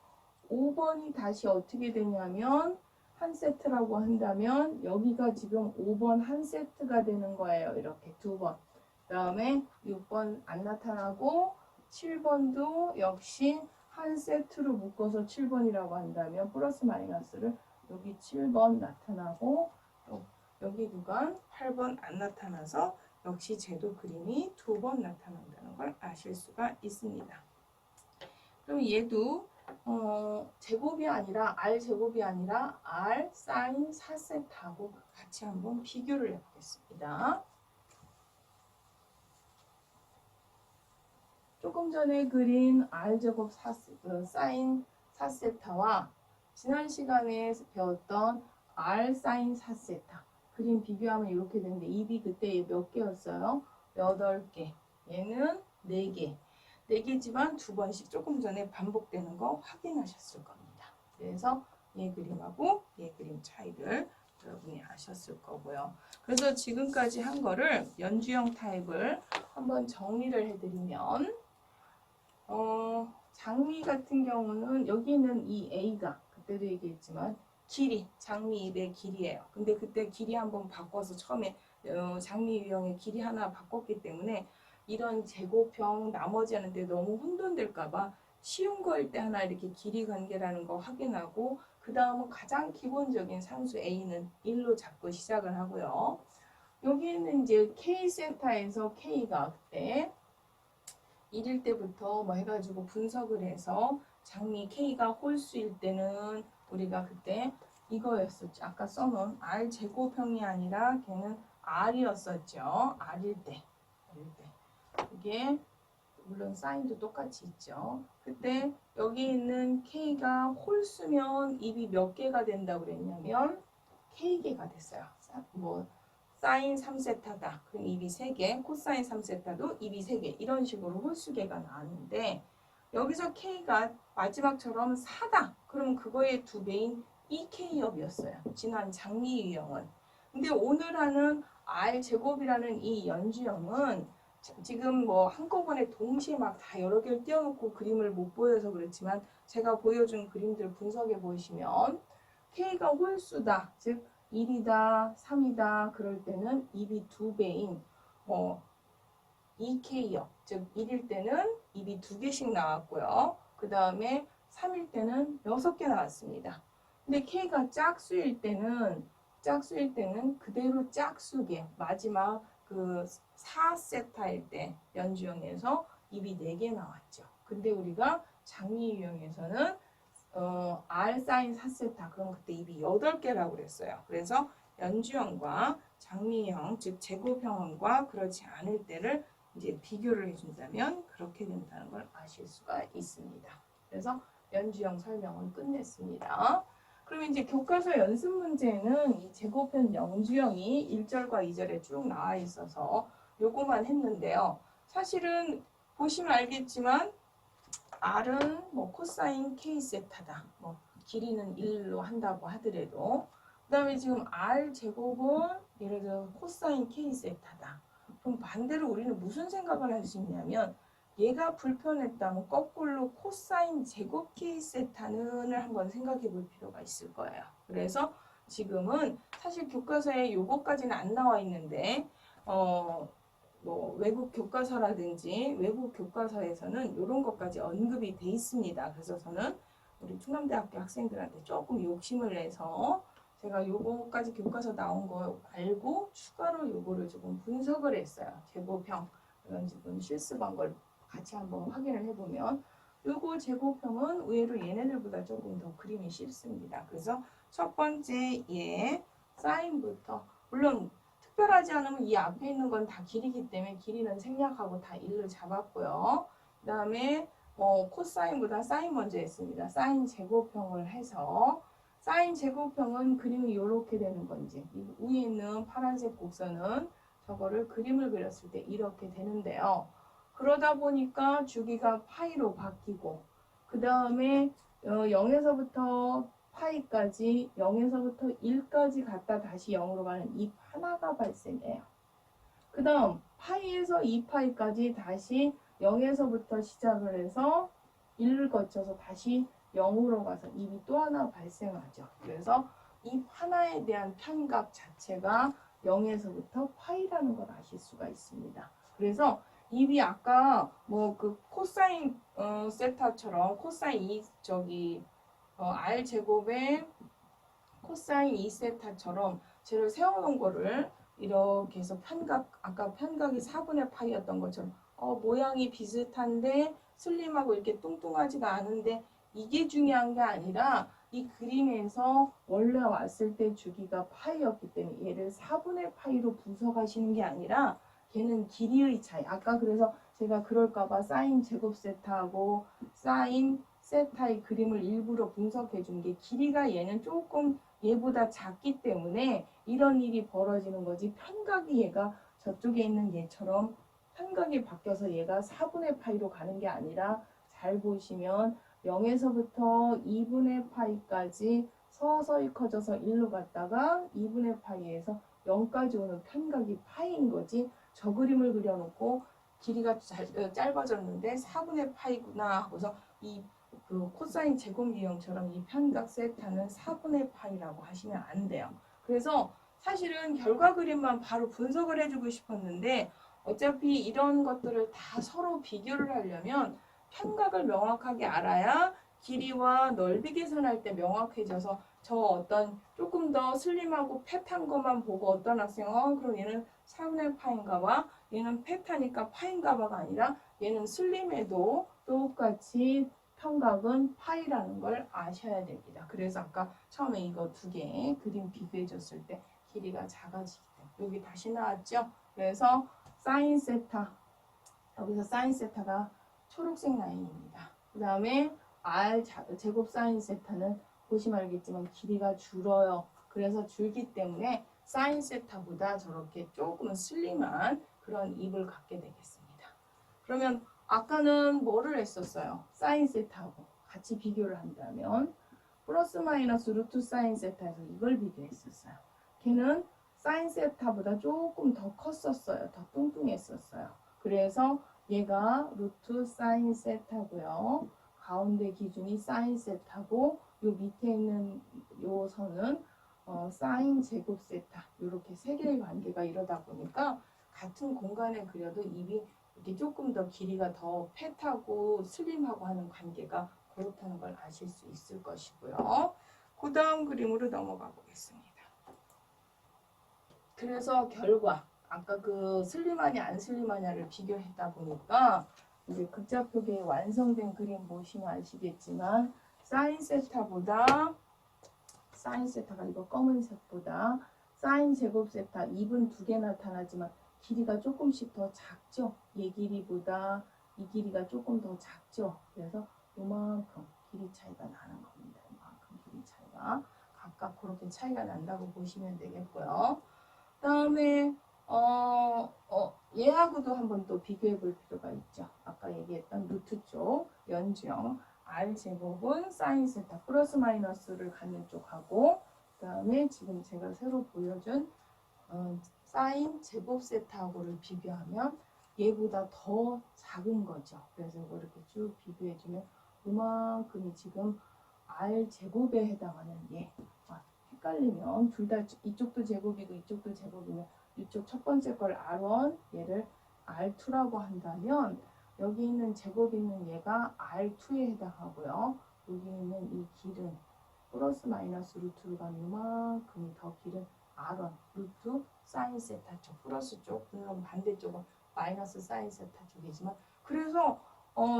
Speaker 1: 5번이 다시 어떻게 되냐면 한 세트라고 한다면 여기가 지금 5번 한 세트가 되는 거예요. 이렇게 두 번. 그 다음에 6번 안 나타나고 7번도 역시 한 세트로 묶어서 7번이라고 한다면 플러스 마이너스를 여기 7번 나타나고 또 여기 구간 8번 안 나타나서 역시 제도 그림이 2번 나타난다는 걸 아실 수가 있습니다. 그럼 얘도 제곱이 아니라 R 제곱이 아니라 R 사인 4세트하고 같이 한번 비교를 해보겠습니다. 조금 전에 그린 R제곱 사인 4세타와 지난 시간에 배웠던 R 사인 4세타 그림 비교하면 이렇게 되는데 입이 그때 몇 개였어요? 8개. 얘는 4개. 4개지만 두 번씩 조금 전에 반복되는 거 확인하셨을 겁니다. 그래서 얘 그림하고 얘 그림 차이를 여러분이 아셨을 거고요. 그래서 지금까지 한 거를 연주형 타입을 한번 정리를 해드리면 장미 같은 경우는 여기는 이 A가 그때도 얘기했지만 길이, 장미 잎의 길이에요. 근데 그때 길이 한번 바꿔서 처음에 장미 유형의 길이 하나 바꿨기 때문에 이런 제곱형 나머지 하는데 너무 혼돈될까봐 쉬운 거일 때 하나 이렇게 길이 관계라는 거 확인하고 그 다음은 가장 기본적인 상수 A는 1로 잡고 시작을 하고요. 여기는 이제 K세타에서 K가 그때 1일 때부터 뭐 해가지고 분석을 해서 장미 K가 홀수일 때는 우리가 그때 이거였었죠. 아까 써놓은 R 제곱형이 아니라 걔는 R이었었죠. R일 때. 이게 물론 사인도 똑같이 있죠. 그때 여기 있는 K가 홀수면 입이 몇 개가 된다고 그랬냐면 K개가 됐어요. 뭐 사인 3세타다. 그럼 입이 3개, 코사인 3세타도 입이 3개. 이런 식으로 홀수개가 나왔는데 여기서 K가 마지막처럼 4다. 그럼 그거의 2배인 2K업이었어요. 지난 장미 유형은. 근데 오늘 하는 R제곱이라는 이 연주형은 지금 뭐 한꺼번에 동시에 막 다 여러 개를 띄워놓고 그림을 못 보여서 그렇지만 제가 보여준 그림들 분석해 보시면 K가 홀수다. 즉 1이다, 3이다 그럴 때는 입이 2배인 2K역, 즉 1일 때는 입이 2개씩 나왔고요. 그 다음에 3일 때는 6개 나왔습니다. 근데 K가 짝수일 때는 그대로 짝수계 마지막 그 4세타일 때 연주형에서 입이 4개 나왔죠. 근데 우리가 장미 유형에서는 R 사인 4세타 그럼 그때 입이 8개라고 그랬어요. 그래서 연주형과 장미형 즉 제곱형과 그렇지 않을 때를 이제 비교를 해준다면 그렇게 된다는 걸 아실 수가 있습니다. 그래서 연주형 설명은 끝냈습니다. 그럼 이제 교과서 연습 문제는 이 제곱형 연주형이 1절과 2절에 쭉 나와 있어서 요거만 했는데요. 사실은 보시면 알겠지만 R은 뭐 코사인 K세타다. 뭐 길이는 1로 한다고 하더라도 그 다음에 지금 R 제곱은 예를 들어 코사인 K세타다. 그럼 반대로 우리는 무슨 생각을 할 수 있냐면 얘가 불편했다면 거꾸로 코사인 제곱 K세타는을 한번 생각해 볼 필요가 있을 거예요. 그래서 지금은 사실 교과서에 요거까지는 안 나와 있는데 뭐 외국 교과서라든지 외국 교과서에서는 이런 것까지 언급이 돼 있습니다. 그래서 저는 우리 충남대학교 학생들한테 조금 욕심을 내서 제가 요거까지 교과서 나온 거 알고 추가로 요거를 조금 분석을 했어요. 제곱형 이런 지금 실습한 걸 같이 한번 확인을 해보면 요거 제곱형은 의외로 얘네들보다 조금 더 그림이 쉽습니다. 그래서 첫 번째 얘 사인부터 물론 특별하지 않으면 이 앞에 있는 건 다 길이기 때문에 길이는 생략하고 다 1을 잡았고요. 그 다음에 코사인보다 사인 먼저 했습니다. 사인 제곱형을 해서 사인 제곱형은 그림이 이렇게 되는 건지 이 위에 있는 파란색 곡선은 저거를 그림을 그렸을 때 이렇게 되는데요. 그러다 보니까 주기가 파이로 바뀌고 그 다음에 0에서부터 파이까지 0에서부터 1까지 갔다 다시 0으로 가는 이 하나가 발생해요. 그 다음 파이에서 2파이까지 다시 0에서부터 시작을 해서 1을 거쳐서 다시 0으로 가서 입이 또 하나 발생하죠. 그래서 입 하나에 대한 편각 자체가 0에서부터 파이라는 걸 아실 수가 있습니다. 그래서 입이 아까 뭐 그 코사인 세타처럼 코사인 2 r 제곱에 코사인 2세타처럼 쟤를 세워놓은 거를 이렇게 해서 편각 아까 편각이 4분의 파이였던 것처럼 모양이 비슷한데 슬림하고 이렇게 뚱뚱하지가 않은데 이게 중요한 게 아니라 이 그림에서 원래 왔을 때 주기가 파이였기 때문에 얘를 4분의 파이로 분석하시는 게 아니라 걔는 길이의 차이. 아까 그래서 제가 그럴까봐 사인 제곱 세타하고 사인 세타의 그림을 일부러 분석해 준 게 길이가 얘는 조금 얘보다 작기 때문에 이런 일이 벌어지는 거지 편각이 얘가 저쪽에 있는 얘처럼 편각이 바뀌어서 얘가 4분의 파이로 가는 게 아니라 잘 보시면 0에서부터 2분의 파이까지 서서히 커져서 1로 갔다가 2분의 파이에서 0까지 오는 편각이 파이인 거지 저 그림을 그려놓고 길이가 짧아졌는데 4분의 파이구나 하고서 그 코사인 제곱 유형처럼 이 편각 세타는 4분의 파이라고 하시면 안 돼요. 그래서 사실은 결과 그림만 바로 분석을 해주고 싶었는데 어차피 이런 것들을 다 서로 비교를 하려면 편각을 명확하게 알아야 길이와 넓이 계산할 때 명확해져서 저 어떤 조금 더 슬림하고 팻한 것만 보고 어떤 학생은 그럼 얘는 4분의 파인가 봐 얘는 팻하니까 파인가 봐가 아니라 얘는 슬림해도 똑같이 편각은 파이라는 걸 아셔야 됩니다. 그래서 아까 처음에 이거 두 개 그림 비교해 줬을 때 길이가 작아지기 때문에 여기 다시 나왔죠? 그래서 사인 세타 여기서 사인 세타가 초록색 라인입니다. 그 다음에 r 제곱 사인 세타는 보시면 알겠지만 길이가 줄어요. 그래서 줄기 때문에 사인 세타보다 저렇게 조금 슬림한 그런 입을 갖게 되겠습니다. 그러면 아까는 뭐를 했었어요? 사인 세타하고 같이 비교를 한다면 플러스 마이너스 루트 사인 세타에서 이걸 비교했었어요. 걔는 사인 세타보다 조금 더 컸었어요. 더 뚱뚱했었어요. 그래서 얘가 루트 사인 세타고요. 가운데 기준이 사인 세타고 요 밑에 있는 요 선은 사인 제곱 세타 이렇게 세 개의 관계가 이러다 보니까 같은 공간에 그려도 입이 이렇게 조금 더 길이가 더 팻하고 슬림하고 하는 관계가 그렇다는 걸 아실 수 있을 것이고요. 그 다음 그림으로 넘어가 보겠습니다. 그래서 결과 아까 그 슬림하냐 안 슬림하냐를 비교했다 보니까 이제 극좌표계의 완성된 그림 보시면 아시겠지만 사인 세타가 이거 검은색보다 사인 제곱 세타 입은 두 개 나타나지만 길이가 조금씩 더 작죠. 얘 길이보다 이 길이가 조금 더 작죠. 그래서 요만큼 길이 차이가 나는 겁니다. 요만큼 길이 차이가 각각 그렇게 차이가 난다고 보시면 되겠고요. 다음에 얘하고도 한번 또 비교해 볼 필요가 있죠. 아까 얘기했던 루트 쪽 연주형 r 제곱은 사인 세타 플러스 마이너스를 갖는 쪽하고 그 다음에 지금 제가 새로 보여준 사인 제곱 세타하고를 비교하면 얘보다 더 작은 거죠. 그래서 이거 이렇게 쭉 비교해주면 이만큼이 지금 r 제곱에 해당하는 얘. 헷갈리면 둘 다 이쪽도 제곱이고 이쪽도 제곱이면 이쪽 첫 번째 걸 R1 얘를 R2라고 한다면 여기 있는 제곱 있는 얘가 R2에 해당하고요. 여기 있는 이 길은 플러스 마이너스 루트로 가는 이만큼이 더 길은 R1 루트 사인 세타 쪽 플러스 쪽, 물론 반대쪽은 마이너스 사인 세타 쪽이지만 그래서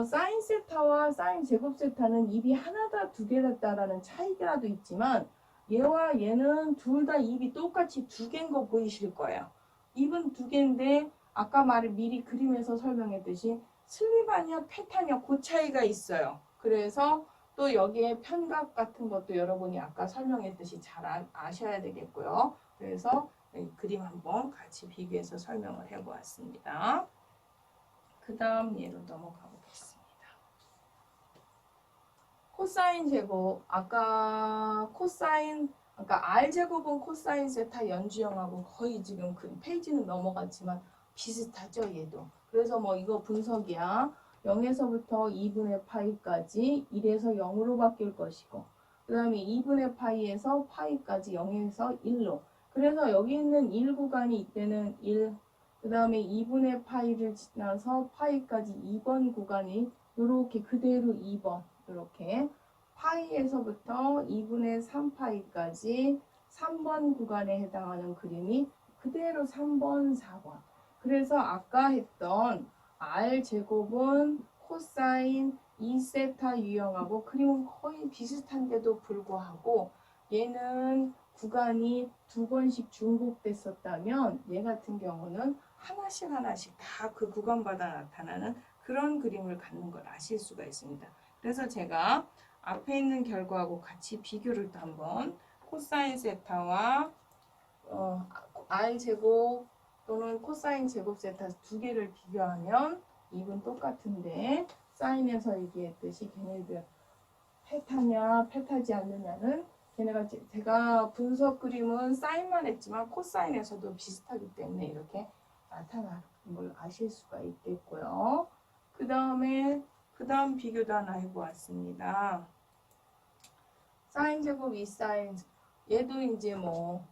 Speaker 1: 사인 세타와 사인 제곱 세타는 입이 하나다 두 개다라는 차이라도 있지만 얘와 얘는 둘 다 입이 똑같이 두 개인 거 보이실 거예요. 입은 두 개인데 아까 미리 그림에서 설명했듯이 슬립 아니야 패타냐 그 차이가 있어요. 그래서 또 여기에 편각 같은 것도 여러분이 아까 설명했듯이 잘 아셔야 되겠고요. 그래서 그림 한번 같이 비교해서 설명을 해보았습니다. 그 다음 예로 넘어가 보겠습니다. 코사인 제곱, 아까 R제곱은 코사인 세타 연주형하고 거의 지금 그 페이지는 넘어갔지만 비슷하죠, 얘도. 그래서 뭐 이거 분석이야. 0에서부터 2분의 파이까지 1에서 0으로 바뀔 것이고, 그 다음에 2분의 파이에서 파이까지 0에서 1로. 그래서 여기 있는 1 구간이 이때는 1, 그 다음에 2분의 파이를 지나서 파이까지 2번 구간이 이렇게 그대로 2번, 이렇게 파이에서부터 2분의 3파이까지 3번 구간에 해당하는 그림이 그대로 3번, 4번. 그래서 아까 했던 R제곱은 코사인 2세타 유형하고 그림은 거의 비슷한데도 불구하고 얘는 구간이 두 번씩 중복됐었다면 얘 같은 경우는 하나씩 다 그 구간마다 나타나는 그런 그림을 갖는 걸 아실 수가 있습니다. 그래서 제가 앞에 있는 결과하고 같이 비교를 또 한번 코사인 세타와 R제곱 또는 코사인 제곱 세타 두 개를 비교하면 입은 똑같은데 사인에서 얘기했듯이 걔네들 패타냐 패타지 않느냐는 걔네가 제가 분석 그림은 사인만 했지만 코사인에서도 비슷하기 때문에 이렇게 나타나는 걸 아실 수가 있겠고요. 그 다음 비교도 하나 해보았습니다. 사인 제곱, 이 사인 얘도 이제 뭐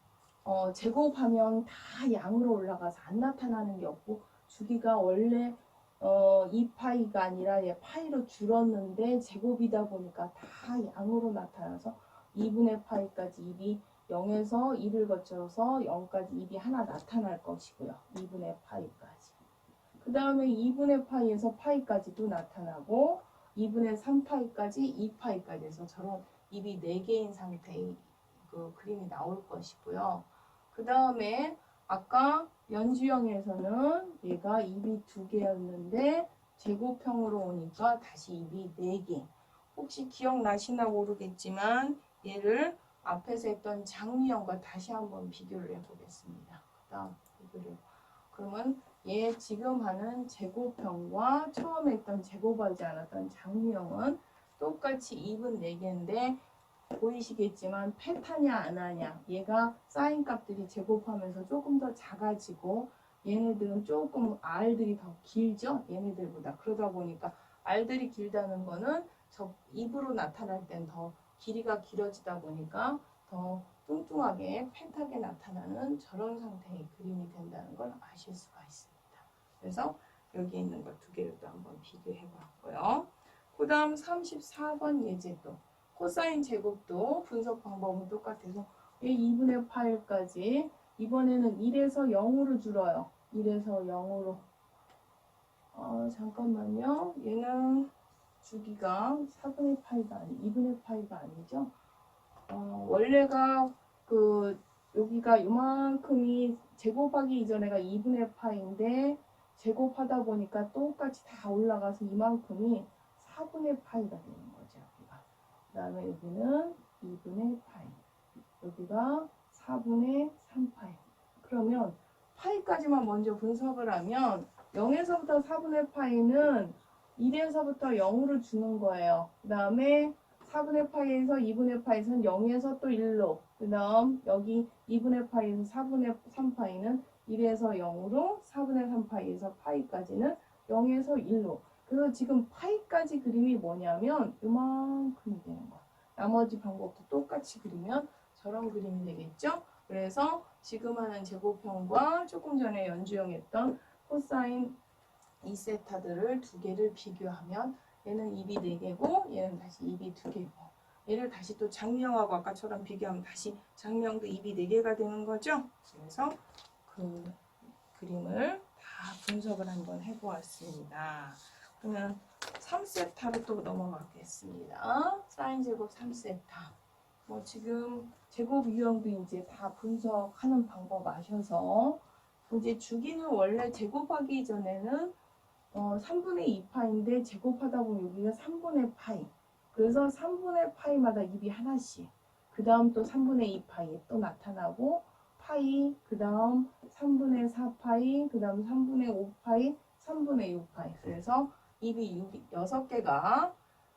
Speaker 1: 제곱하면 다 양으로 올라가서 안 나타나는 게 없고 주기가 원래 2파이가 아니라 얘 파이로 줄었는데 제곱이다 보니까 다 양으로 나타나서 2분의 파이까지 입이 0에서 1을 거쳐서 0까지 입이 하나 나타날 것이고요. 2분의 파이까지. 그 다음에 2분의 파이에서 파이까지도 나타나고 2분의 3파이까지 2파이까지 해서 저런 입이 4개인 상태의 그 그림이 나올 것이고요. 그 다음에 아까 연주형에서는 얘가 입이 2개였는데 제곱형으로 오니까 다시 입이 4개. 혹시 기억나시나 모르겠지만 얘를 앞에서 했던 장미형과 다시 한번 비교를 해보겠습니다. 그 다음 비교를. 그러면 얘 지금 하는 제곱형과 처음에 했던 제곱하지 않았던 장미형은 똑같이 입은 4개인데 보이시겠지만 패타냐 안 하냐 얘가 사인 값들이 제곱하면서 조금 더 작아지고 얘네들은 조금 R들이 더 길죠 얘네들보다. 그러다 보니까 R들이 길다는 거는 저 입으로 나타날 땐 더 길이가 길어지다 보니까 더 뚱뚱하게 팽하게 나타나는 저런 상태의 그림이 된다는 걸 아실 수가 있습니다. 그래서 여기 있는 것 두 개를 또 한번 비교해 봤고요. 그 다음 34번 예제도 코사인 제곱도 분석 방법은 똑같아서 얘 2분의 8까지 이번에는 1에서 0으로 줄어요. 1에서 0으로 잠깐만요. 얘는 주기가 4분의 8가 아니 2분의 8가 아니죠. 원래가 여기가 요만큼이 제곱하기 이전에가 2분의 파인데 제곱하다 보니까 똑같이 다 올라가서 이만큼이 4분의 파이가 되는 거죠. 그 다음에 여기는 2분의 파이, 여기가 4분의 3파이. 그러면 파이까지만 먼저 분석을 하면 0에서부터 4분의 파이는 1에서부터 0으로 주는 거예요. 그 다음에 4분의 파이에서 2분의 파이는 0에서 또 1로, 그 다음 여기 2분의 파이에서 4분의 3파이는 1에서 0으로, 4분의 3파이에서 파이까지는 0에서 1로. 그래서 지금 파이까지 그림이 뭐냐면 이만큼이 되는 거야. 나머지 방법도 똑같이 그리면 저런 그림이 되겠죠. 그래서 지금 하는 제곱형과 조금 전에 연주형 했던 코사인 이 세타들을 두 개를 비교하면 얘는 입이 4개고 얘는 다시 입이 2개고 얘를 다시 또 장명하고 아까처럼 비교하면 다시 장명도 입이 4개가 되는 거죠. 그래서 그 그림을 다 분석을 한번 해보았습니다. 그러면 3세타로 또 넘어가겠습니다. 사인 제곱 3세타. 뭐 지금 제곱 유형도 이제 다 분석하는 방법 아셔서 이제 주기는 원래 제곱하기 전에는 3분의 2파인데 제곱하다 보면 여기가 3분의 파이. 그래서 3분의 파이마다 입이 하나씩. 그 다음 또 3분의 2파이 또 나타나고 파이, 그 다음 3분의 4파이, 그 다음 3분의 5파이, 3분의 6파이. 그래서 입이 6개가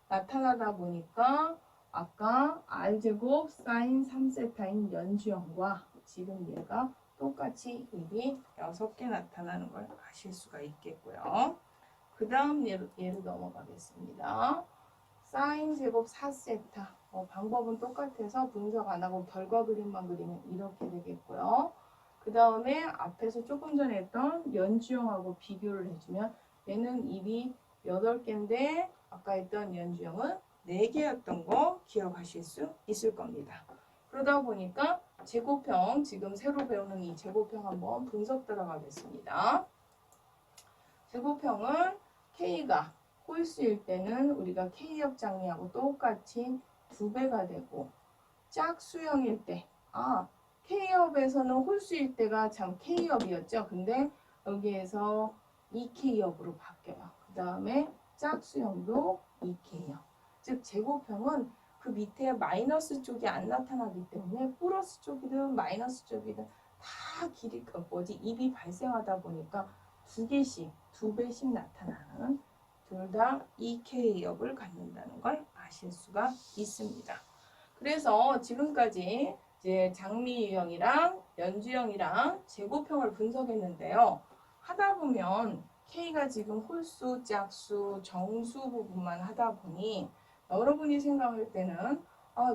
Speaker 1: 나타나다 보니까 아까 R제곱 사인 3세타인 연주형과 지금 얘가 똑같이 입이 6개 나타나는 걸 아실 수가 있겠고요. 그 다음 예로 넘어가겠습니다. 사인 제곱 4세타. 방법은 똑같아서 분석 안 하고 결과 그림만 그리면 이렇게 되겠고요. 그 다음에 앞에서 조금 전에 했던 연주형하고 비교를 해주면 얘는 입이 8개인데 아까 했던 연주형은 4개였던 거 기억하실 수 있을 겁니다. 그러다 보니까 제곱형, 지금 새로 배우는 이 제곱형 한번 분석 들어가겠습니다. 제곱형은 K가 홀수일 때는 우리가 K협 장미하고 똑같이 2배가 되고 짝수형일 때 K협에서는 홀수일 때가 참 K협이었죠. 근데 여기에서 2K협으로 바뀌어요. 그 다음에 짝수형도 2K협. 즉 제곱형은 그 밑에 마이너스 쪽이 안 나타나기 때문에 플러스 쪽이든 마이너스 쪽이든 다 입이 발생하다 보니까 2배씩 나타나는 둘 다 EK협을 갖는다는 걸 아실 수가 있습니다. 그래서 지금까지 이제 장미 유형이랑 연주형이랑 제곱형을 분석했는데요. 하다 보면 K가 지금 홀수, 짝수, 정수 부분만 하다 보니 여러분이 생각할 때는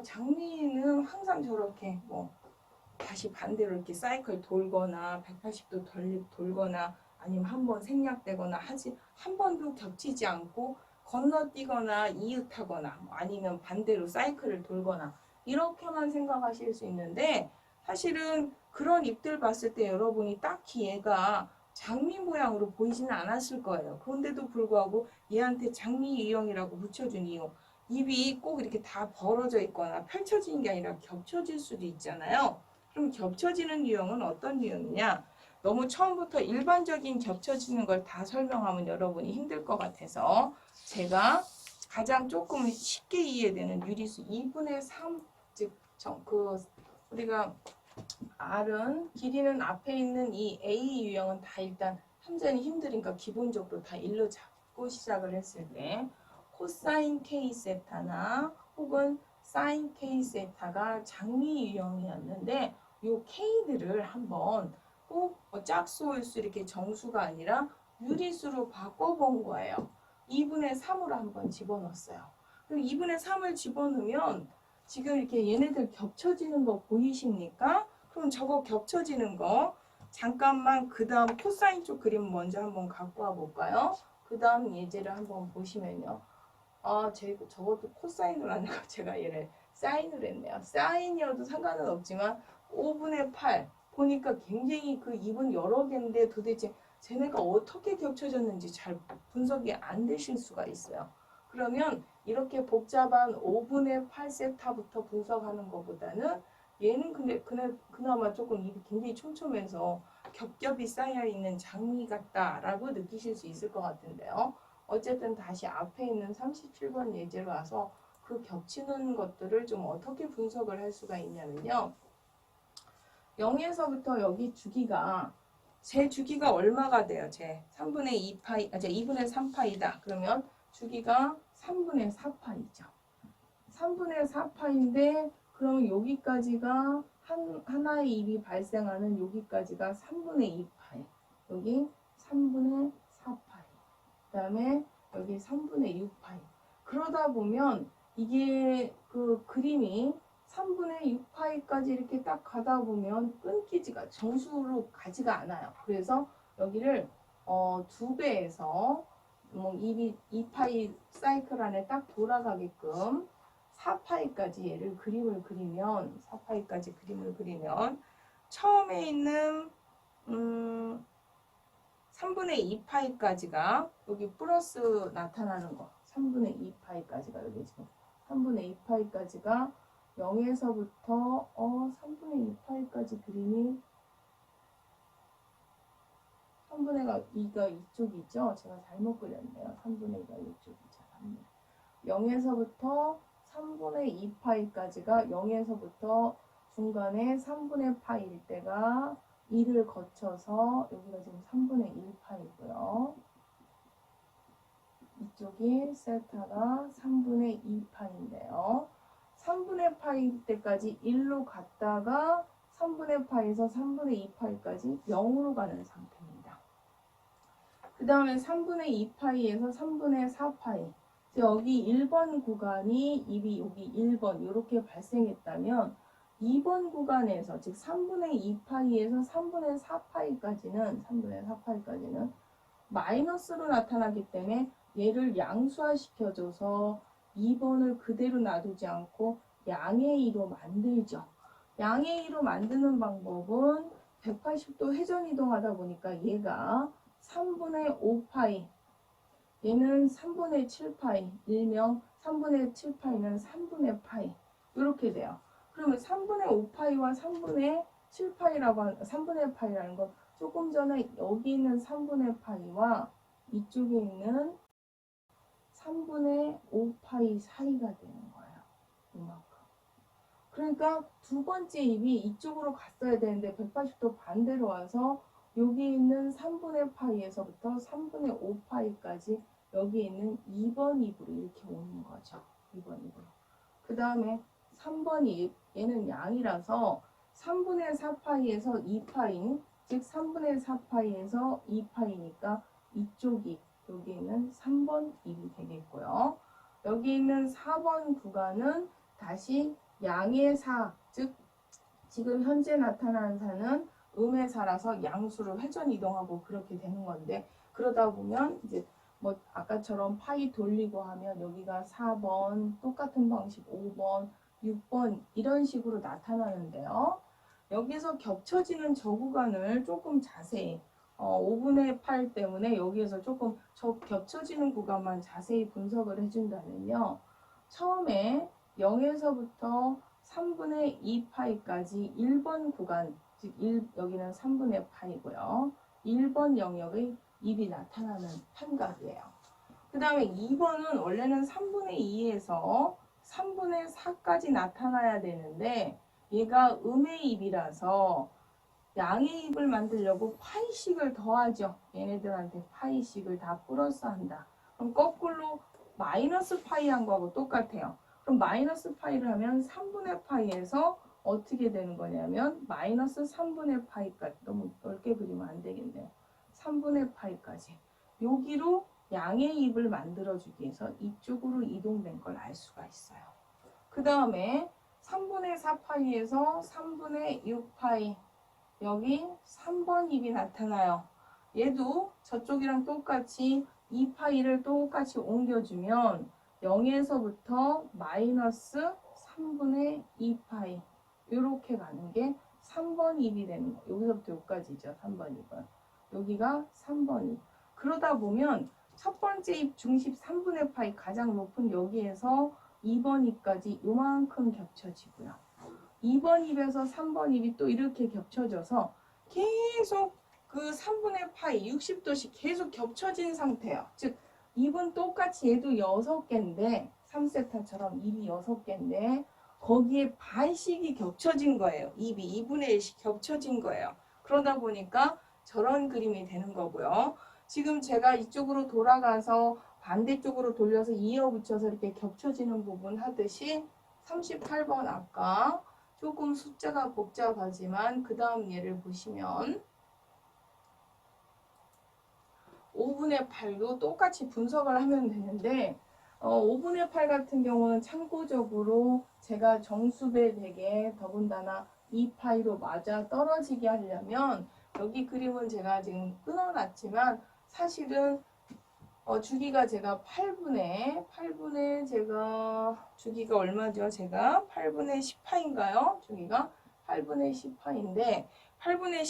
Speaker 1: 장미는 항상 저렇게 다시 반대로 이렇게 사이클 돌거나 180도 돌거나 아니면 한번 생략되거나 한 번도 겹치지 않고 건너뛰거나 이웃하거나 아니면 반대로 사이클을 돌거나 이렇게만 생각하실 수 있는데 사실은 그런 잎들 봤을 때 여러분이 딱히 얘가 장미 모양으로 보이지는 않았을 거예요. 그런데도 불구하고 얘한테 장미 유형이라고 붙여준 이유 잎이 꼭 이렇게 다 벌어져 있거나 펼쳐지는 게 아니라 겹쳐질 수도 있잖아요. 그럼 겹쳐지는 유형은 어떤 유형이냐? 너무 처음부터 일반적인 겹쳐지는 걸 다 설명하면 여러분이 힘들 것 같아서 제가 가장 조금 쉽게 이해되는 유리수 2분의 3, 즉 우리가 R은 길이는 앞에 있는 이 A 유형은 다 일단 함전이 힘드니까 기본적으로 다 일로 잡고 시작을 했을 때 코사인 K 세타나 혹은 사인 K 세타가 장미 유형이었는데 요 K들을 한번 꼭 짝수 홀수 이렇게 정수가 아니라 유리수로 바꿔본 거예요. 2분의 3으로 한번 집어넣었어요. 그럼 2분의 3을 집어넣으면 지금 이렇게 얘네들 겹쳐지는 거 보이십니까? 그럼 저거 겹쳐지는 거 잠깐만 그 다음 코사인 쪽 그림 먼저 한번 갖고 와 볼까요? 그 다음 예제를 한번 보시면요. 저것도 코사인으로 하는 거 제가 얘를 사인으로 했네요. 사인이어도 상관은 없지만 5분의 8 보니까 굉장히 그 입은 여러 개인데 도대체 쟤네가 어떻게 겹쳐졌는지 잘 분석이 안 되실 수가 있어요. 그러면 이렇게 복잡한 5분의 8 세타부터 분석하는 것보다는 얘는 근데 그나마 조금 입이 굉장히 촘촘해서 겹겹이 쌓여있는 장미 같다라고 느끼실 수 있을 것 같은데요. 어쨌든 다시 앞에 있는 37번 예제로 와서 그 겹치는 것들을 좀 어떻게 분석을 할 수가 있냐면요. 0에서부터 여기 주기가 제 주기가 얼마가 돼요? 제 3분의 2파이, 제 2분의 3파이다. 그러면 주기가 3분의 4파이죠. 3분의 4파인데 그럼 여기까지가 하나의 입이 발생하는 여기까지가 3분의 2파이. 여기 3분의 4파이. 그 다음에 여기 3분의 6파이. 그러다 보면 이게 그 그림이 3분의 6파이까지 이렇게 딱 가다 보면 끊기지가 정수로 가지가 않아요. 그래서 여기를 2배에서 2파이 사이클 안에 딱 돌아가게끔 4파이까지 얘를 그림을 그리면 4파이까지 그림을 그리면 처음에 있는 3분의 2파이까지가 여기 플러스 나타나는 거 3분의 2파이까지가 여기 지금 3분의 2파이까지가 0에서부터 3분의 2파이까지 그림이 3분의 2가 이쪽이죠. 제가 잘못 그렸네요. 3분의 2가 이쪽이죠. 0에서부터 3분의 2파이까지가 0에서부터 중간에 3분의 파이일 때가 2를 거쳐서 여기가 지금 3분의 1파이고요. 이쪽이 세타가 3분의 2파인데요. 3분의 파일 때까지 1로 갔다가 3분의 파에서 3분의 2파이까지 0으로 가는 상태입니다. 그 다음에 3분의 2파이에서 3분의 4파이 여기 1번 구간이 입이 여기 1번 이렇게 발생했다면 2번 구간에서 즉 3분의 2파이에서 3분의 4파이까지는 마이너스로 나타나기 때문에 얘를 양수화시켜줘서 2번을 그대로 놔두지 않고 양의 2로 만들죠. 양의 2로 만드는 방법은 180도 회전 이동하다 보니까 얘가 3분의 5파이 얘는 3분의 7파이 일명 3분의 7파이는 3분의 파이 이렇게 돼요. 그러면 3분의 5파이와 3분의 7파이라고 하는 3분의 파이라는 건 조금 전에 여기 있는 3분의 파이와 이쪽에 있는 3분의 5파이 사이가 되는 거예요. 이만큼. 그러니까 두 번째 입이 이쪽으로 갔어야 되는데 180도 반대로 와서 여기 있는 3분의 파이에서부터 3분의 5파이까지 여기 있는 2번 입으로 이렇게 오는 거죠. 2번 입으로. 그 다음에 3번 입, 얘는 양이라서 3분의 4파이에서 2파이, 즉 3분의 4파이에서 2파이니까 이쪽 입, 여기 있는 3번 입이 되겠고요. 여기 있는 4번 구간은 다시 양의 4, 즉 지금 현재 나타나는 사는 음의 4라서 양수로 회전 이동하고 그렇게 되는 건데 그러다 보면 이제 뭐 아까처럼 파이 돌리고 하면 여기가 4번, 똑같은 방식 5번, 6번 이런 식으로 나타나는데요. 여기서 겹쳐지는 저 구간을 조금 자세히 5분의 8 때문에 여기에서 조금 저 겹쳐지는 구간만 자세히 분석을 해준다면요. 처음에 0에서부터 3분의 2파이까지 1번 구간, 즉 여기는 3분의 파이고요. 1번 영역의 입이 나타나는 판각이에요. 그 다음에 2번은 원래는 3분의 2에서 3분의 4까지 나타나야 되는데 얘가 음의 입이라서 양의 입을 만들려고 파이식을 더하죠. 얘네들한테 파이식을 다 플러스한다. 그럼 거꾸로 마이너스 파이한 거하고 똑같아요. 그럼 마이너스 파이를 하면 3분의 파이에서 어떻게 되는 거냐면 마이너스 3분의 파이까지 너무 넓게 그리면 안 되겠네요. 3분의 파이까지 여기로 양의 입을 만들어주기 위해서 이쪽으로 이동된 걸 알 수가 있어요. 그 다음에 3분의 4파이에서 3분의 6파이 여기 3번 입이 나타나요. 얘도 저쪽이랑 똑같이 2파이를 똑같이 옮겨주면 0에서부터 마이너스 3분의 2파이 이렇게 가는 게 3번 입이 되는 거. 여기서부터 여기까지죠. 3번 입은. 여기가 3번 입. 그러다 보면 첫 번째 입 중심 3분의 파이 가장 높은 여기에서 2번 입까지 요만큼 겹쳐지고요. 2번 입에서 3번 입이 또 이렇게 겹쳐져서 계속 그 3분의 파이 60도씩 계속 겹쳐진 상태예요. 즉 입은 똑같이 얘도 6개인데 3세타처럼 입이 6개인데 거기에 반씩이 겹쳐진 거예요. 입이 2분의 1씩 겹쳐진 거예요. 그러다 보니까 저런 그림이 되는 거고요. 지금 제가 이쪽으로 돌아가서 반대쪽으로 돌려서 이어붙여서 이렇게 겹쳐지는 부분 하듯이 38번 아까 조금 숫자가 복잡하지만 그 다음 예를 보시면 5분의 8도 똑같이 분석을 하면 되는데 5분의 8 같은 경우는 참고적으로 제가 정수배 되게 더군다나 2파이로 맞아 떨어지게 하려면 여기 그림은 제가 지금 끊어놨지만 사실은 주기가 제가 8분의 제가 주기가 얼마죠? 제가 8분의 10파인가요? 주기가 8분의 10파인데 8분의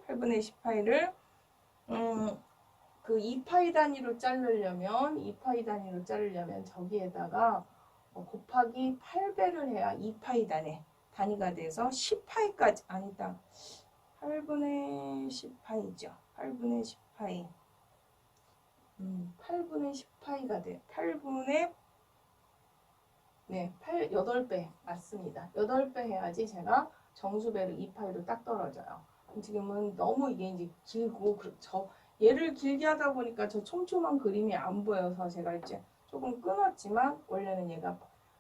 Speaker 1: 10파이를 그 2파이 단위로 자르려면 저기에다가 곱하기 8배를 해야 2파이 단위가 돼서 10파이까지 아니다. 8분의 10파이죠. 8분의 10파이. 8분의 10파이가 돼. 8배 맞습니다. 8배 해야지 제가 정수배를 2파이로 딱 떨어져요. 지금은 너무 이게 이제 길고 얘를 길게 하다 보니까 저 촘촘한 그림이 안 보여서 제가 이제 조금 끊었지만 원래는 얘가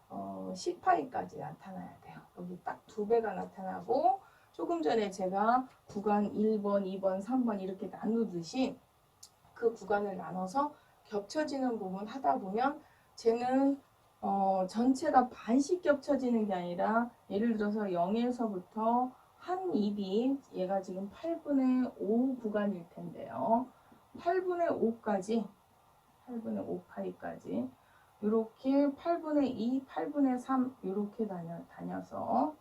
Speaker 1: 10파이까지 나타나야 돼요. 여기 딱 2배가 나타나고 조금 전에 제가 구간 1번, 2번, 3번 이렇게 나누듯이 그 구간을 나눠서 겹쳐지는 부분 하다 보면 쟤는 전체가 반씩 겹쳐지는 게 아니라 예를 들어서 0에서부터 한 입이 얘가 지금 8분의 5 구간일 텐데요. 8분의 5파이까지 이렇게 8분의 2, 8분의 3 이렇게 다녀서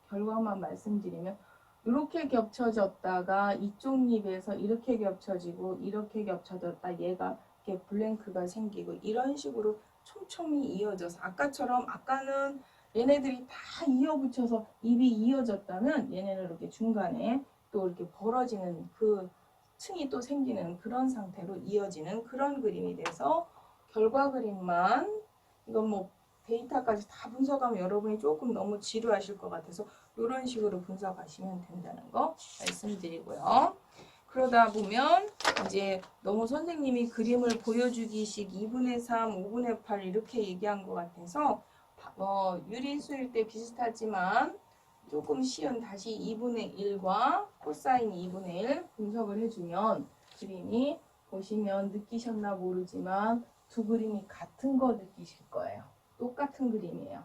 Speaker 1: 결과만 말씀드리면 이렇게 겹쳐졌다가 이쪽 잎에서 이렇게 겹쳐지고 이렇게 겹쳐졌다 얘가 이렇게 블랭크가 생기고 이런 식으로 촘촘히 이어져서 아까는 얘네들이 다 이어붙여서 잎이 이어졌다면 얘네는 이렇게 중간에 또 이렇게 벌어지는 그 층이 또 생기는 그런 상태로 이어지는 그런 그림이 돼서 결과 그림만 이건 뭐 데이터까지 다 분석하면 여러분이 조금 너무 지루하실 것 같아서 이런 식으로 분석하시면 된다는 거 말씀드리고요. 그러다 보면 이제 너무 선생님이 그림을 보여주기식 2분의 3, 5분의 8 이렇게 얘기한 것 같아서 유리수일 때 비슷하지만 조금 쉬운 다시 2분의 1과 코사인 2분의 1 분석을 해주면 그림이 보시면 느끼셨나 모르지만 두 그림이 같은 거 느끼실 거예요. 똑같은 그림이에요.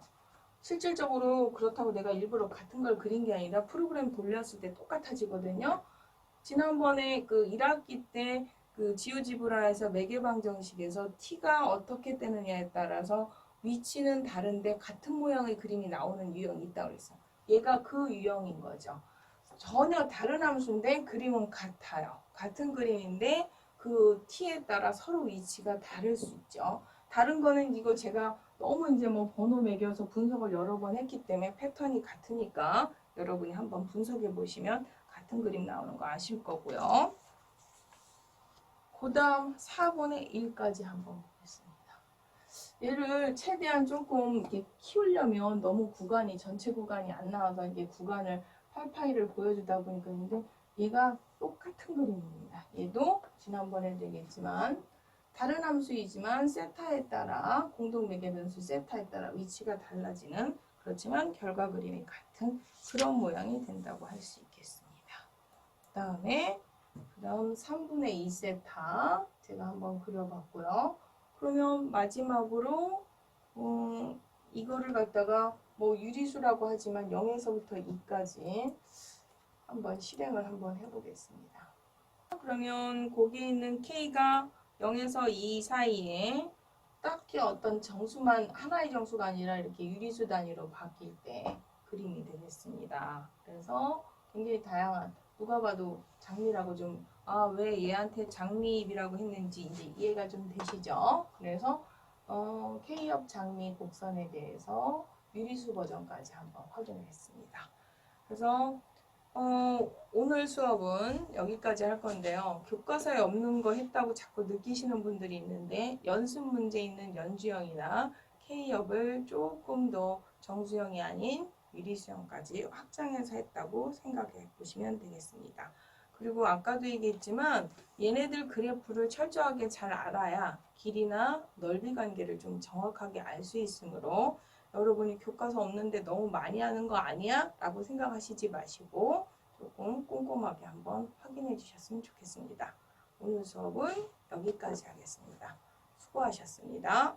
Speaker 1: 실질적으로 그렇다고 내가 일부러 같은 걸 그린 게 아니라 프로그램 돌렸을 때 똑같아지거든요. 지난번에 그 1학기 때 그 지오지브라에서 매개방정식에서 t가 어떻게 뜨느냐에 따라서 위치는 다른데 같은 모양의 그림이 나오는 유형이 있다고 그랬어요. 얘가 그 유형인 거죠. 전혀 다른 함수인데 그림은 같아요. 같은 그림인데 그 t에 따라 서로 위치가 다를 수 있죠. 다른 거는 이거 제가 너무 이제 뭐 번호 매겨서 분석을 여러 번 했기 때문에 패턴이 같으니까 여러분이 한번 분석해 보시면 같은 그림 나오는 거 아실 거고요. 그 다음 4분의 1까지 한번 보겠습니다. 얘를 최대한 조금 이렇게 키우려면 너무 전체 구간이 안 나와서 이게 구간을 8파이를 보여주다 보니까 근데 얘가 똑같은 그림입니다. 얘도 지난번에도 얘기했지만 다른 함수이지만 세타에 따라 공동매개 변수 세타에 따라 위치가 달라지는 그렇지만 결과 그림이 같은 그런 모양이 된다고 할 수 있겠습니다. 그다음 3분의 2 세타 제가 한번 그려봤고요. 그러면 마지막으로 이거를 갖다가 뭐 유리수라고 하지만 0에서부터 2까지 한번 실행을 한번 해보겠습니다. 그러면 거기에 있는 K가 0에서 2 사이에 딱히 어떤 정수만 하나의 정수가 아니라 이렇게 유리수 단위로 바뀔 때 그림이 되겠습니다. 그래서 굉장히 다양한 누가 봐도 장미라고 좀 왜 얘한테 장미잎이라고 했는지 이제 이해가 좀 되시죠? 그래서 K엽 장미 곡선에 대해서 유리수 버전까지 한번 확인을 했습니다. 그래서 오늘 수업은 여기까지 할 건데요. 교과서에 없는 거 했다고 자꾸 느끼시는 분들이 있는데 연습 문제 있는 연주형이나 K엽을 조금 더 정수형이 아닌 유리수형까지 확장해서 했다고 생각해 보시면 되겠습니다. 그리고 아까도 얘기했지만 얘네들 그래프를 철저하게 잘 알아야 길이나 넓이 관계를 좀 정확하게 알 수 있으므로 여러분이 교과서 없는데 너무 많이 하는 거 아니야? 라고 생각하시지 마시고 조금 꼼꼼하게 한번 확인해 주셨으면 좋겠습니다. 오늘 수업은 여기까지 하겠습니다. 수고하셨습니다.